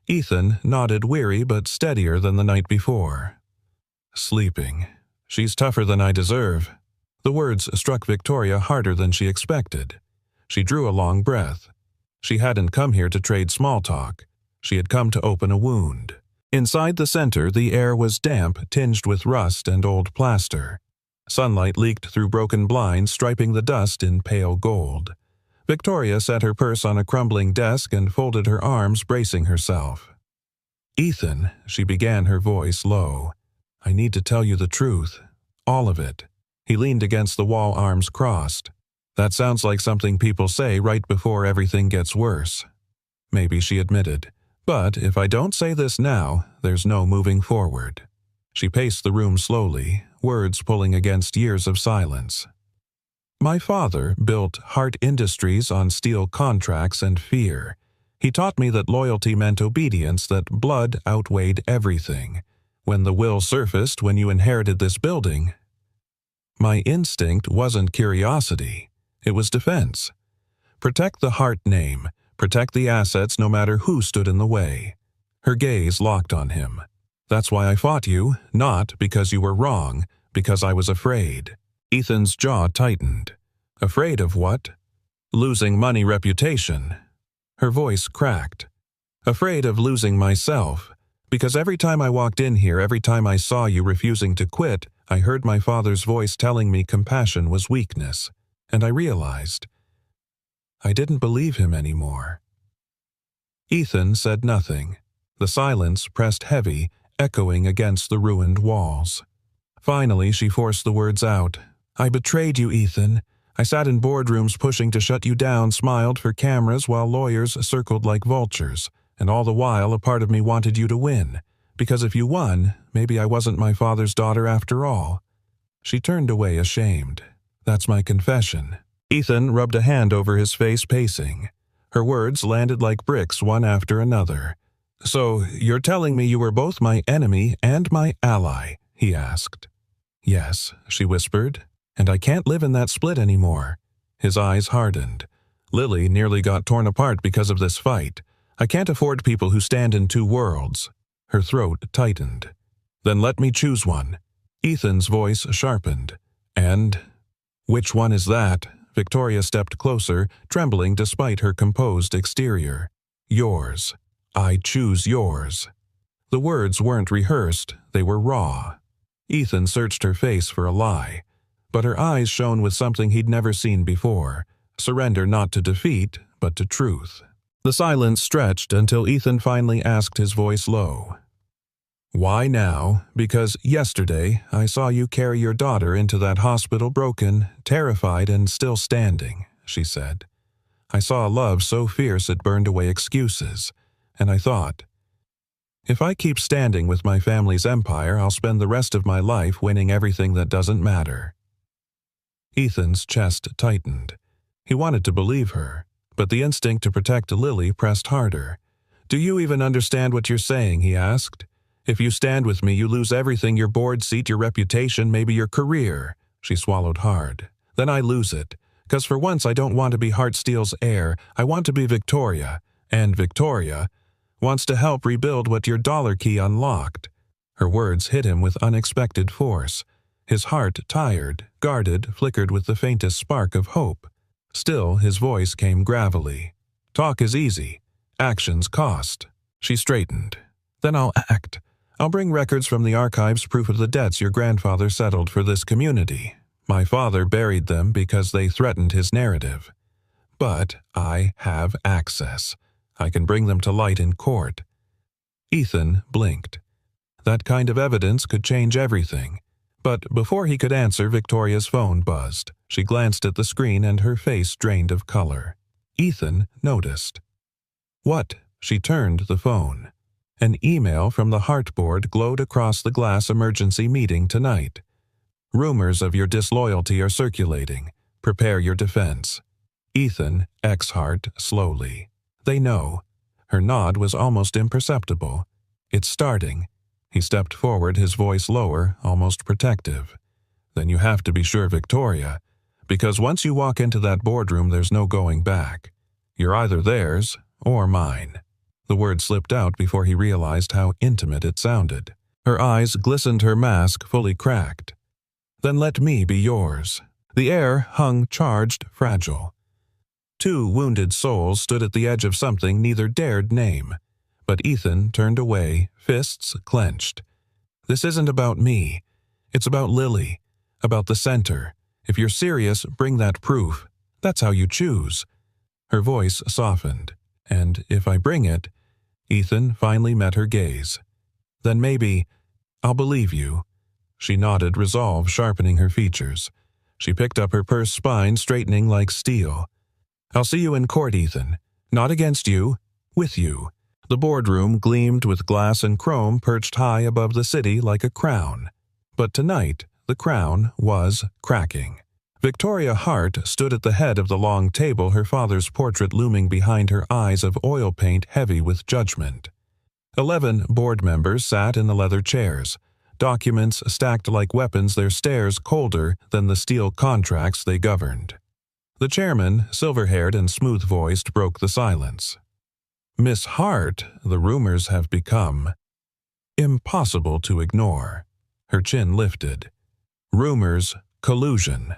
Ethan nodded, weary but steadier than the night before. "Sleeping. She's tougher than I deserve." The words struck Victoria harder than she expected. She drew a long breath. She hadn't come here to trade small talk. She had come to open a wound. Inside the center, the air was damp, tinged with rust and old plaster. Sunlight leaked through broken blinds, striping the dust in pale gold. Victoria set her purse on a crumbling desk and folded her arms, bracing herself. "Ethan," she began, her voice low, "I need to tell you the truth. All of it." He leaned against the wall, arms crossed. "That sounds like something people say right before everything gets worse." "Maybe," she admitted. "But if I don't say this now, there's no moving forward." She paced the room slowly, words pulling against years of silence. "My father built Hart Industries on steel contracts and fear. He taught me that loyalty meant obedience, that blood outweighed everything. When the will surfaced, when you inherited this building, my instinct wasn't curiosity. It was defense. Protect the Hart name, protect the assets no matter who stood in the way." Her gaze locked on him. "That's why I fought you, not because you were wrong, because I was afraid." Ethan's jaw tightened. "Afraid of what?" "Losing money, reputation." Her voice cracked. "Afraid of losing myself. Because every time I walked in here, every time I saw you refusing to quit, I heard my father's voice telling me compassion was weakness. And I realized I didn't believe him anymore." Ethan said nothing. The silence pressed heavy, echoing against the ruined walls. Finally, she forced the words out. "I betrayed you, Ethan. I sat in boardrooms pushing to shut you down, smiled for cameras while lawyers circled like vultures, and all the while a part of me wanted you to win. Because if you won, maybe I wasn't my father's daughter after all." She turned away, ashamed. "That's my confession." Ethan rubbed a hand over his face, pacing. Her words landed like bricks, one after another. "So, you're telling me you were both my enemy and my ally?" he asked. "Yes," she whispered, "and I can't live in that split anymore." His eyes hardened. "Lily nearly got torn apart because of this fight. I can't afford people who stand in 2 worlds." Her throat tightened. "Then let me choose one." Ethan's voice sharpened. "And which one is that?" Victoria stepped closer, trembling despite her composed exterior. "Yours. I choose yours." The words weren't rehearsed, they were raw. Ethan searched her face for a lie, but her eyes shone with something he'd never seen before, surrender not to defeat, but to truth. The silence stretched until Ethan finally asked, his voice low. "Why now? Because yesterday I saw you carry your daughter into that hospital broken, terrified, and still standing," she said. "I saw a love so fierce it burned away excuses, and I thought, if I keep standing with my family's empire, I'll spend the rest of my life winning everything that doesn't matter." Ethan's chest tightened. He wanted to believe her, but the instinct to protect Lily pressed harder. "Do you even understand what you're saying?" he asked. "If you stand with me, you lose everything, your board seat, your reputation, maybe your career." She swallowed hard. "Then I lose it. 'Cause for once I don't want to be Heartsteel's heir, I want to be Victoria. And Victoria wants to help rebuild what your dollar key unlocked." Her words hit him with unexpected force. His heart, tired, guarded, flickered with the faintest spark of hope. Still, his voice came gravelly. "Talk is easy. Actions cost." She straightened. "Then I'll act. I'll bring records from the archives, proof of the debts your grandfather settled for this community. My father buried them because they threatened his narrative. But I have access. I can bring them to light in court." Ethan blinked. That kind of evidence could change everything. But before he could answer, Victoria's phone buzzed. She glanced at the screen and her face drained of color. Ethan noticed. "What?" She turned the phone. An email from the Heartboard glowed across the glass. "Emergency meeting tonight. Rumors of your disloyalty are circulating. Prepare your defense. Ethan X-Heart slowly." "They know." Her nod was almost imperceptible. "It's starting." He stepped forward, his voice lower, almost protective. "Then you have to be sure, Victoria, because once you walk into that boardroom, there's no going back. You're either theirs or mine." The word slipped out before he realized how intimate it sounded. Her eyes glistened, her mask fully cracked. "Then let me be yours." The air hung charged, fragile. Two wounded souls stood at the edge of something neither dared name. But Ethan turned away, fists clenched. "This isn't about me. It's about Lily. About the center. If you're serious, bring that proof. That's how you choose." Her voice softened. "And if I bring it..." Ethan finally met her gaze. "Then maybe I'll believe you." She nodded, resolve sharpening her features. She picked up her purse, spine straightening like steel. "I'll see you in court, Ethan. Not against you, with you." The boardroom gleamed with glass and chrome perched high above the city like a crown. But tonight, the crown was cracking. Victoria Hart stood at the head of the long table, her father's portrait looming behind her, eyes of oil paint heavy with judgment. 11 board members sat in the leather chairs, documents stacked like weapons, their stares colder than the steel contracts they governed. The chairman, silver-haired and smooth-voiced, broke the silence. "Miss Hart, the rumors have become impossible to ignore." Her chin lifted. "Rumors, collusion.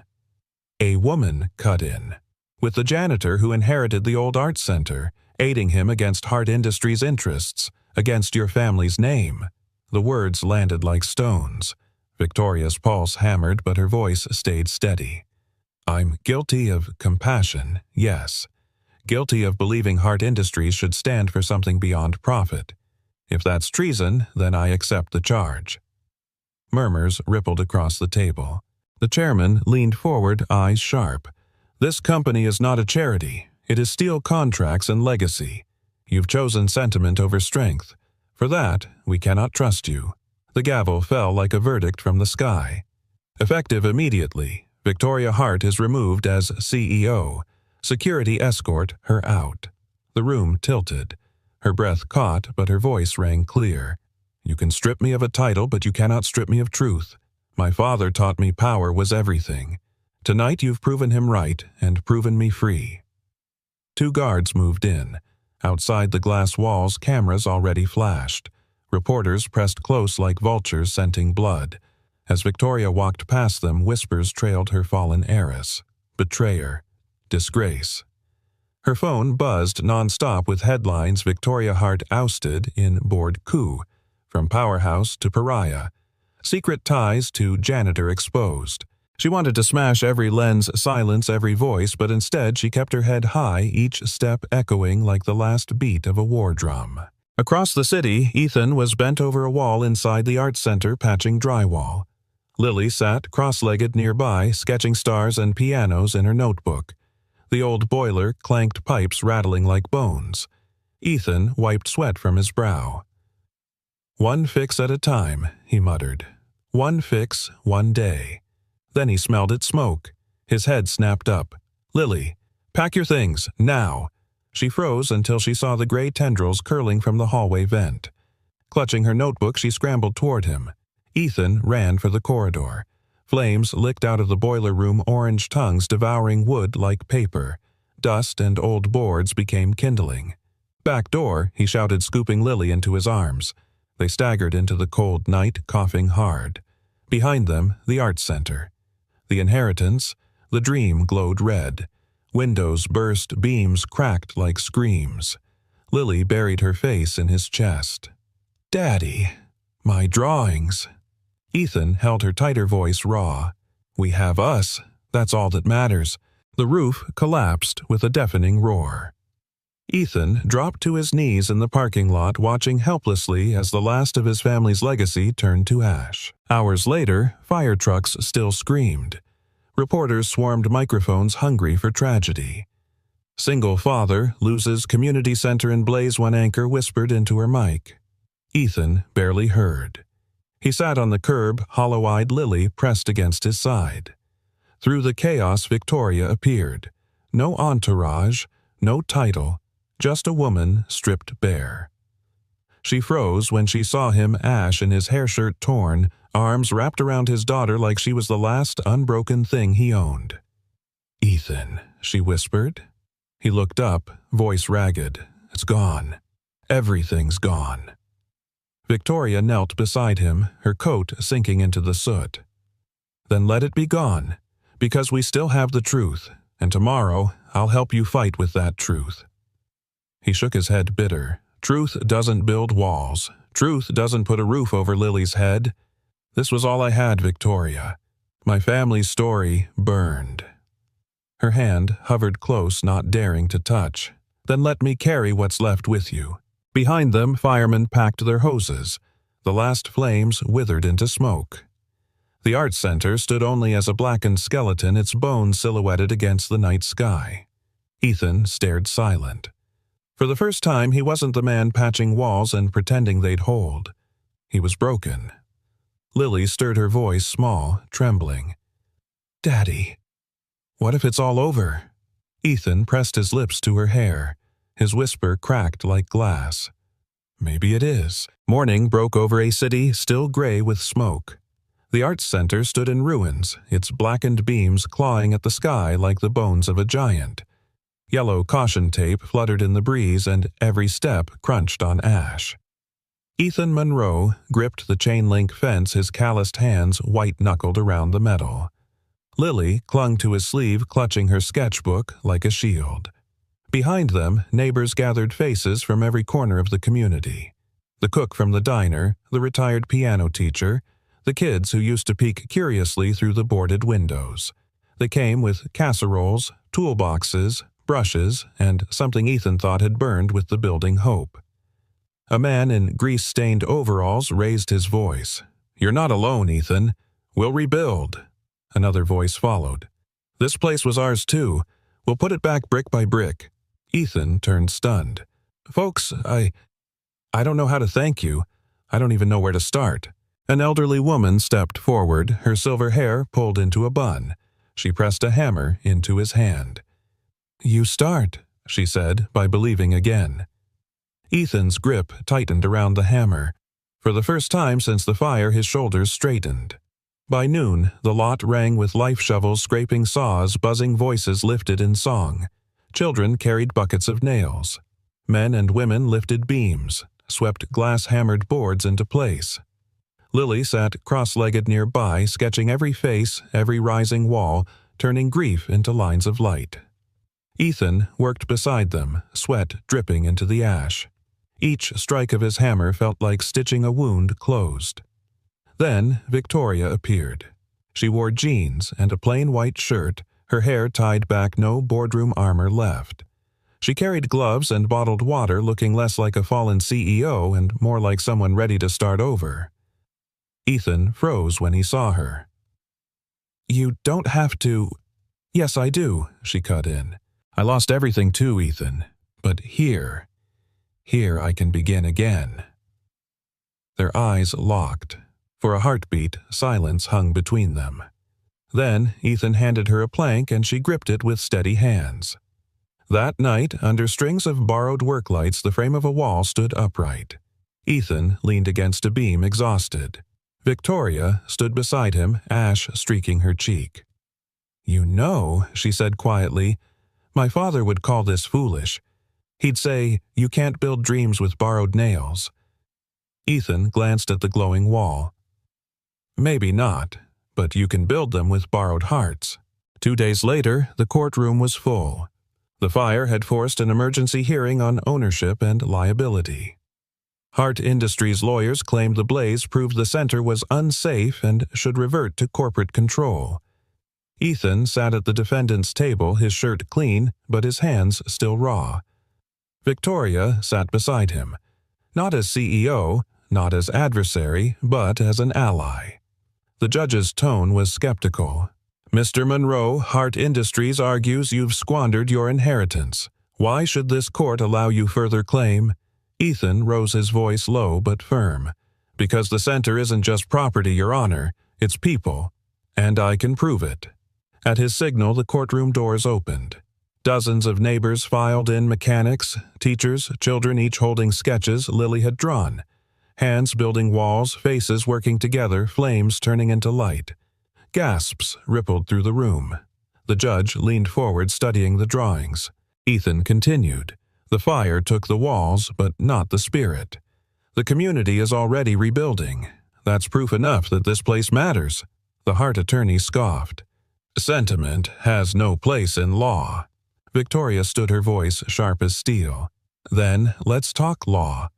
A woman cut in, with the janitor who inherited the old arts center, aiding him against Hart Industries' interests, against your family's name." The words landed like stones. Victoria's pulse hammered, but her voice stayed steady. "I'm guilty of compassion, yes. Guilty of believing Hart Industries should stand for something beyond profit. If that's treason, then I accept the charge." Murmurs rippled across the table. The chairman leaned forward, eyes sharp. "This company is not a charity. It is steel contracts and legacy. You've chosen sentiment over strength. For that, we cannot trust you." The gavel fell like a verdict from the sky. "Effective immediately. Victoria Hart is removed as CEO. Security escort her out." The room tilted. Her breath caught, but her voice rang clear. "You can strip me of a title, but you cannot strip me of truth. My father taught me power was everything. Tonight you've proven him right and proven me free." 2 guards moved in. Outside the glass walls, cameras already flashed. Reporters pressed close like vultures scenting blood. As Victoria walked past them, whispers trailed her fallen heiress. Betrayer. Disgrace. Her phone buzzed nonstop with headlines Victoria Hart ousted in board coup, from powerhouse to pariah, secret ties to janitor exposed. She wanted to smash every lens, silence every voice, but instead she kept her head high, each step echoing like the last beat of a war drum. Across the city, Ethan was bent over a wall inside the Arts Center patching drywall. Lily sat cross-legged nearby, sketching stars and pianos in her notebook. The old boiler clanked pipes rattling like bones. Ethan wiped sweat from his brow. "One fix at a time," he muttered. "One fix, one day." Then he smelled its smoke. His head snapped up. "Lily, pack your things, now!" She froze until she saw the gray tendrils curling from the hallway vent. Clutching her notebook, she scrambled toward him. Ethan ran for the corridor. Flames licked out of the boiler room, orange tongues devouring wood like paper. Dust and old boards became kindling. "Back door," he shouted, scooping Lily into his arms. They staggered into the cold night, coughing hard. Behind them, the Arts Center. The inheritance, the dream glowed red. Windows burst, beams cracked like screams. Lily buried her face in his chest. "Daddy, my drawings." Ethan held her tighter, voice raw. "We have us. That's all that matters." The roof collapsed with a deafening roar. Ethan dropped to his knees in the parking lot, watching helplessly as the last of his family's legacy turned to ash. Hours later, fire trucks still screamed. Reporters swarmed microphones, hungry for tragedy. "Single father loses community center in blaze," one anchor whispered into her mic. Ethan barely heard. He sat on the curb, hollow-eyed, Lily pressed against his side. Through the chaos, Victoria appeared. No entourage, no title, just a woman stripped bare. She froze when she saw him, ash in his hair shirt torn, arms wrapped around his daughter like she was the last unbroken thing he owned. "Ethan," she whispered. He looked up, voice ragged. "It's gone. Everything's gone." Victoria knelt beside him, her coat sinking into the soot. "Then let it be gone, because we still have the truth, and tomorrow I'll help you fight with that truth." He shook his head bitter. "Truth doesn't build walls. Truth doesn't put a roof over Lily's head. This was all I had, Victoria. My family's story burned." Her hand hovered close, not daring to touch. "Then let me carry what's left with you." Behind them, firemen packed their hoses. The last flames withered into smoke. The Arts Center stood only as a blackened skeleton, its bones silhouetted against the night sky. Ethan stared silent. For the first time, he wasn't the man patching walls and pretending they'd hold. He was broken. Lily stirred her voice, small, trembling. "Daddy, what if it's all over?" Ethan pressed his lips to her hair. His whisper cracked like glass. "Maybe it is." Morning broke over a city still gray with smoke. The Arts Center stood in ruins, its blackened beams clawing at the sky like the bones of a giant. Yellow caution tape fluttered in the breeze, and every step crunched on ash. Ethan Monroe gripped the chain-link fence, his calloused hands white-knuckled around the metal. Lily clung to his sleeve, clutching her sketchbook like a shield. Behind them, neighbors gathered, faces from every corner of the community. The cook from the diner, the retired piano teacher, the kids who used to peek curiously through the boarded windows. They came with casseroles, toolboxes, brushes, and something Ethan thought had burned with the building hope. A man in grease-stained overalls raised his voice. "You're not alone, Ethan. We'll rebuild." Another voice followed. "This place was ours too. We'll put it back brick by brick." Ethan turned stunned. "Folks, I don't know how to thank you. I don't even know where to start." An elderly woman stepped forward, her silver hair pulled into a bun. She pressed a hammer into his hand. "You start," she said, by believing again. Ethan's grip tightened around the hammer. For the first time since the fire, his shoulders straightened. By noon, the lot rang with life shovels, scraping saws, buzzing voices lifted in song. Children carried buckets of nails. Men and women lifted beams, swept glass-hammered boards into place. Lily sat cross-legged nearby, sketching every face, every rising wall, turning grief into lines of light. Ethan worked beside them, sweat dripping into the ash. Each strike of his hammer felt like stitching a wound closed. Then Victoria appeared. She wore jeans and a plain white shirt, her hair tied back, no boardroom armor left. She carried gloves and bottled water, looking less like a fallen CEO and more like someone ready to start over. Ethan froze when he saw her. "You don't have to—" "Yes, I do," she cut in. "I lost everything too, Ethan. But here I can begin again." Their eyes locked. For a heartbeat, silence hung between them. Then Ethan handed her a plank and she gripped it with steady hands. That night, under strings of borrowed work lights, the frame of a wall stood upright. Ethan leaned against a beam, exhausted. Victoria stood beside him, ash streaking her cheek. "You know," she said quietly, "my father would call this foolish. He'd say, 'You can't build dreams with borrowed nails.'" Ethan glanced at the glowing wall. "Maybe not, but you can build them with borrowed hearts." 2 days later, the courtroom was full. The fire had forced an emergency hearing on ownership and liability. Hart Industries lawyers claimed the blaze proved the center was unsafe and should revert to corporate control. Ethan sat at the defendant's table, his shirt clean, but his hands still raw. Victoria sat beside him, not as CEO, not as adversary, but as an ally. The judge's tone was skeptical. "Mr. Monroe, Hart Industries argues you've squandered your inheritance. Why should this court allow you further claim?" Ethan rose his voice low but firm. "Because the center isn't just property, Your Honor, it's people, and I can prove it." At his signal, the courtroom doors opened. Dozens of neighbors filed in, mechanics, teachers, children, each holding sketches Lily had drawn. Hands building walls, faces working together, flames turning into light. Gasps rippled through the room. The judge leaned forward, studying the drawings. Ethan continued. "The fire took the walls, but not the spirit. The community is already rebuilding. That's proof enough that this place matters." The Hart attorney scoffed. "Sentiment has no place in law." Victoria stood, her voice sharp as steel. "Then let's talk law.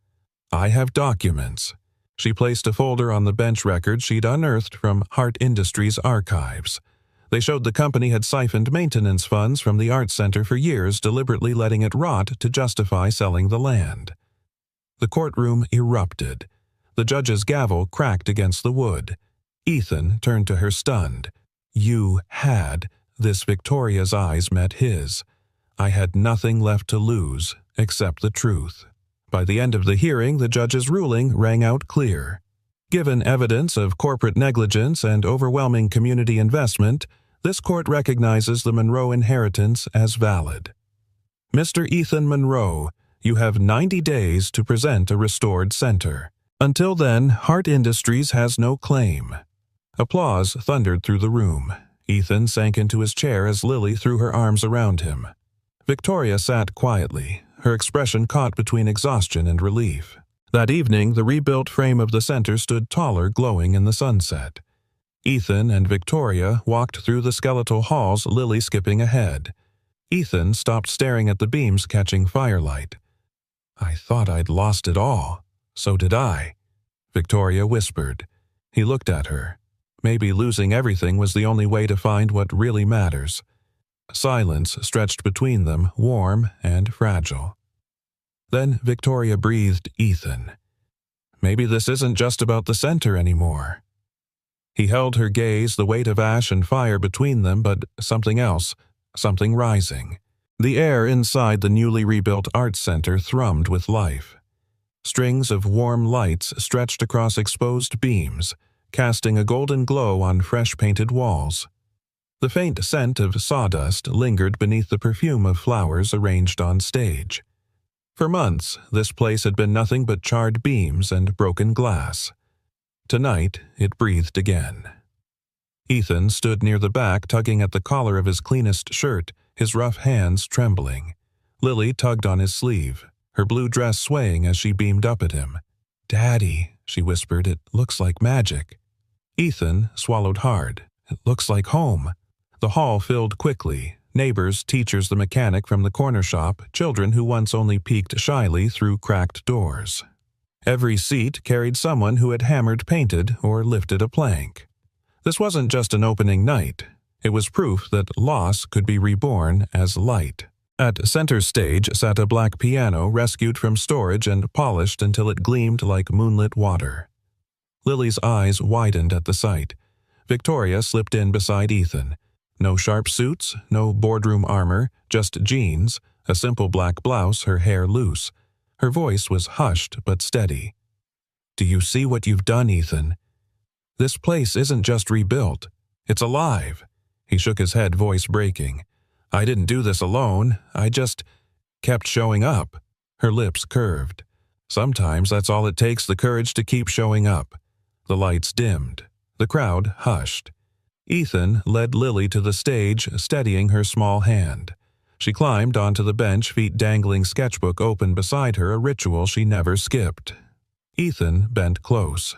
I have documents." She placed a folder on the bench, records she'd unearthed from Hart Industries archives. They showed the company had siphoned maintenance funds from the Arts Center for years, deliberately letting it rot to justify selling the land. The courtroom erupted. The judge's gavel cracked against the wood. Ethan turned to her, stunned. "You had," this Victoria's eyes met his. "I had nothing left to lose except the truth." By the end of the hearing, the judge's ruling rang out clear. Given evidence of corporate negligence and overwhelming community investment, this court recognizes the Monroe inheritance as valid. Mr. Ethan Monroe, you have 90 days to present a restored center. Until then, Hart Industries has no claim. Applause thundered through the room. Ethan sank into his chair as Lily threw her arms around him. Victoria sat quietly, her expression caught between exhaustion and relief. That evening, the rebuilt frame of the center stood taller, glowing in the sunset. Ethan and Victoria walked through the skeletal halls, Lily skipping ahead. Ethan stopped staring at the beams catching firelight. "I thought I'd lost it all." "So did I," Victoria whispered. He looked at her. Maybe losing everything was the only way to find what really matters. Silence stretched between them, warm and fragile. Then Victoria breathed, "Ethan, maybe this isn't just about the center anymore." He held her gaze, the weight of ash and fire between them, but something else, something rising. The air inside the newly rebuilt Arts Center thrummed with life. Strings of warm lights stretched across exposed beams, casting a golden glow on fresh-painted walls. The faint scent of sawdust lingered beneath the perfume of flowers arranged on stage. For months, this place had been nothing but charred beams and broken glass. Tonight, it breathed again. Ethan stood near the back, tugging at the collar of his cleanest shirt, his rough hands trembling. Lily tugged on his sleeve, her blue dress swaying as she beamed up at him. "Daddy," she whispered. "It looks like magic." Ethan swallowed hard. "It looks like home." The hall filled quickly. Neighbors, teachers, the mechanic from the corner shop, children who once only peeked shyly through cracked doors. Every seat carried someone who had hammered, painted, or lifted a plank. This wasn't just an opening night. It was proof that loss could be reborn as light. At center stage sat a black piano rescued from storage and polished until it gleamed like moonlit water. Lily's eyes widened at the sight. Victoria slipped in beside Ethan. No sharp suits, no boardroom armor, just jeans, a simple black blouse, her hair loose. Her voice was hushed but steady. "Do you see what you've done, Ethan? This place isn't just rebuilt. It's alive." He shook his head, voice breaking. "I didn't do this alone. I just kept showing up." Her lips curved. "Sometimes that's all it takes, the courage to keep showing up." The lights dimmed. The crowd hushed. Ethan led Lily to the stage, steadying her small hand. She climbed onto the bench, feet dangling, sketchbook open beside her, a ritual she never skipped. Ethan bent close.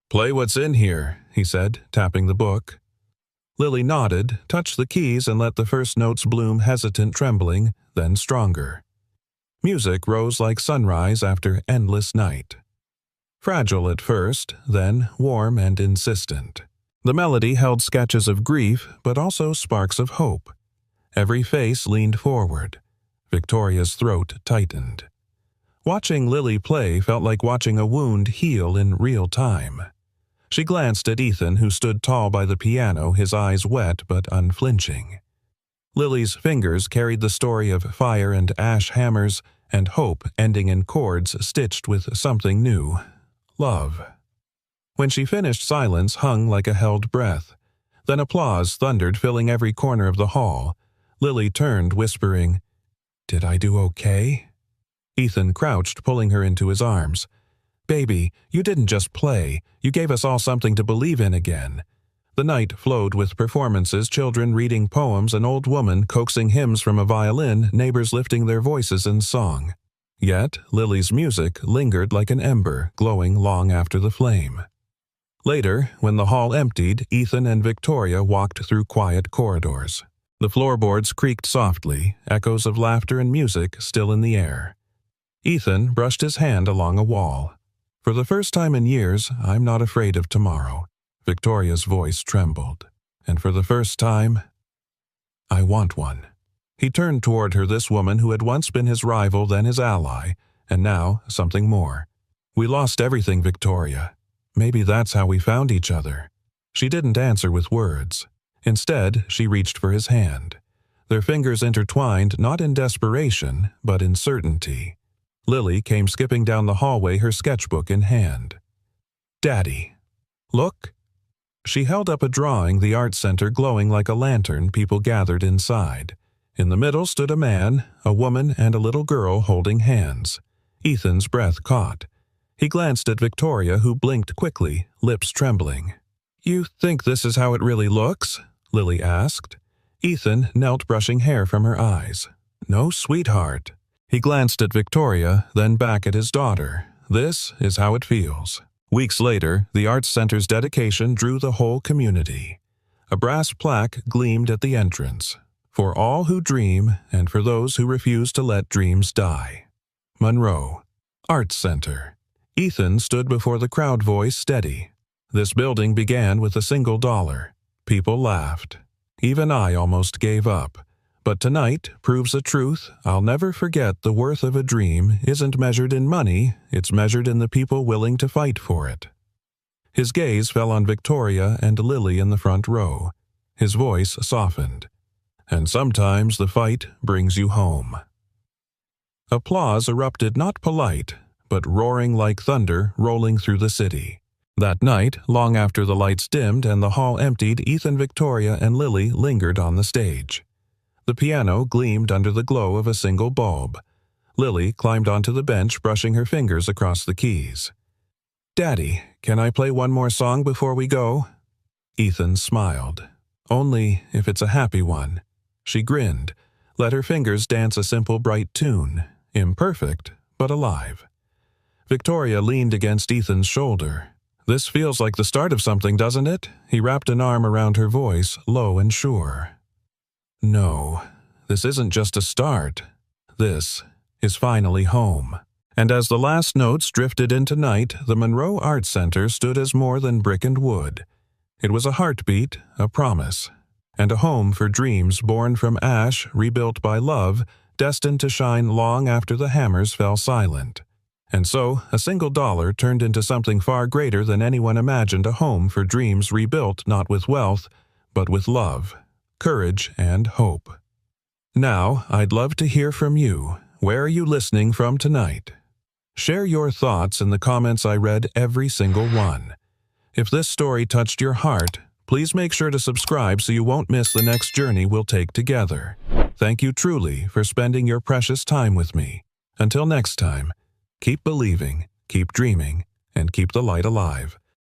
"Play what's in here," he said, tapping the book. Lily nodded, touched the keys, and let the first notes bloom, hesitant, trembling, then stronger. Music rose like sunrise after endless night. Fragile at first, then warm and insistent. The melody held sketches of grief, but also sparks of hope. Every face leaned forward. Victoria's throat tightened. Watching Lily play felt like watching a wound heal in real time. She glanced at Ethan, who stood tall by the piano, his eyes wet but unflinching. Lily's fingers carried the story of fire and ash hammers and hope ending in chords stitched with something new: love. When she finished, silence hung like a held breath. Then applause thundered, filling every corner of the hall. Lily turned, whispering, "Did I do okay?" Ethan crouched, pulling her into his arms. "Baby, you didn't just play. You gave us all something to believe in again." The night flowed with performances, children reading poems, an old woman coaxing hymns from a violin, neighbors lifting their voices in song. Yet Lily's music lingered like an ember, glowing long after the flame. Later, when the hall emptied, Ethan and Victoria walked through quiet corridors. The floorboards creaked softly, echoes of laughter and music still in the air. Ethan brushed his hand along a wall. "For the first time in years, I'm not afraid of tomorrow." Victoria's voice trembled. "And for the first time, I want one." He turned toward her, this woman who had once been his rival, then his ally, and now something more. "We lost everything, Victoria. Maybe that's how we found each other." She didn't answer with words. Instead, she reached for his hand. Their fingers intertwined, not in desperation, but in certainty. Lily came skipping down the hallway, her sketchbook in hand. "Daddy, look." She held up a drawing, the art center glowing like a lantern. People gathered inside. In the middle stood a man, a woman, and a little girl holding hands. Ethan's breath caught. He glanced at Victoria, who blinked quickly, lips trembling. "You think this is how it really looks?" Lily asked. Ethan knelt, brushing hair from her eyes. "No, sweetheart." He glanced at Victoria, then back at his daughter. "This is how it feels." Weeks later, the Arts Center's dedication drew the whole community. A brass plaque gleamed at the entrance. "For all who dream, and for those who refuse to let dreams die." Monroe. Arts Center. Ethan stood before the crowd, voice steady. "This building began with $1. People laughed. Even I almost gave up. But tonight proves a truth I'll never forget. The worth of a dream isn't measured in money, it's measured in the people willing to fight for it." His gaze fell on Victoria and Lily in the front row. His voice softened. "And sometimes the fight brings you home." Applause erupted, not polite, but roaring like thunder rolling through the city. That night, long after the lights dimmed and the hall emptied, Ethan, Victoria, and Lily lingered on the stage. The piano gleamed under the glow of a single bulb. Lily climbed onto the bench, brushing her fingers across the keys. "Daddy, can I play one more song before we go?" Ethan smiled. "Only if it's a happy one." She grinned, let her fingers dance a simple, bright tune, imperfect but alive. Victoria leaned against Ethan's shoulder. "This feels like the start of something, doesn't it?" He wrapped an arm around her voice, low and sure. "No, this isn't just a start. This is finally home." And as the last notes drifted into night, the Monroe Art Center stood as more than brick and wood. It was a heartbeat, a promise, and a home for dreams born from ash, rebuilt by love, destined to shine long after the hammers fell silent. And so, a single dollar turned into something far greater than anyone imagined, a home for dreams rebuilt not with wealth, but with love, courage, and hope. Now, I'd love to hear from you. Where are you listening from tonight? Share your thoughts in the comments. I read every single one. If this story touched your heart, please make sure to subscribe so you won't miss the next journey we'll take together. Thank you truly for spending your precious time with me. Until next time, keep believing, keep dreaming, and keep the light alive.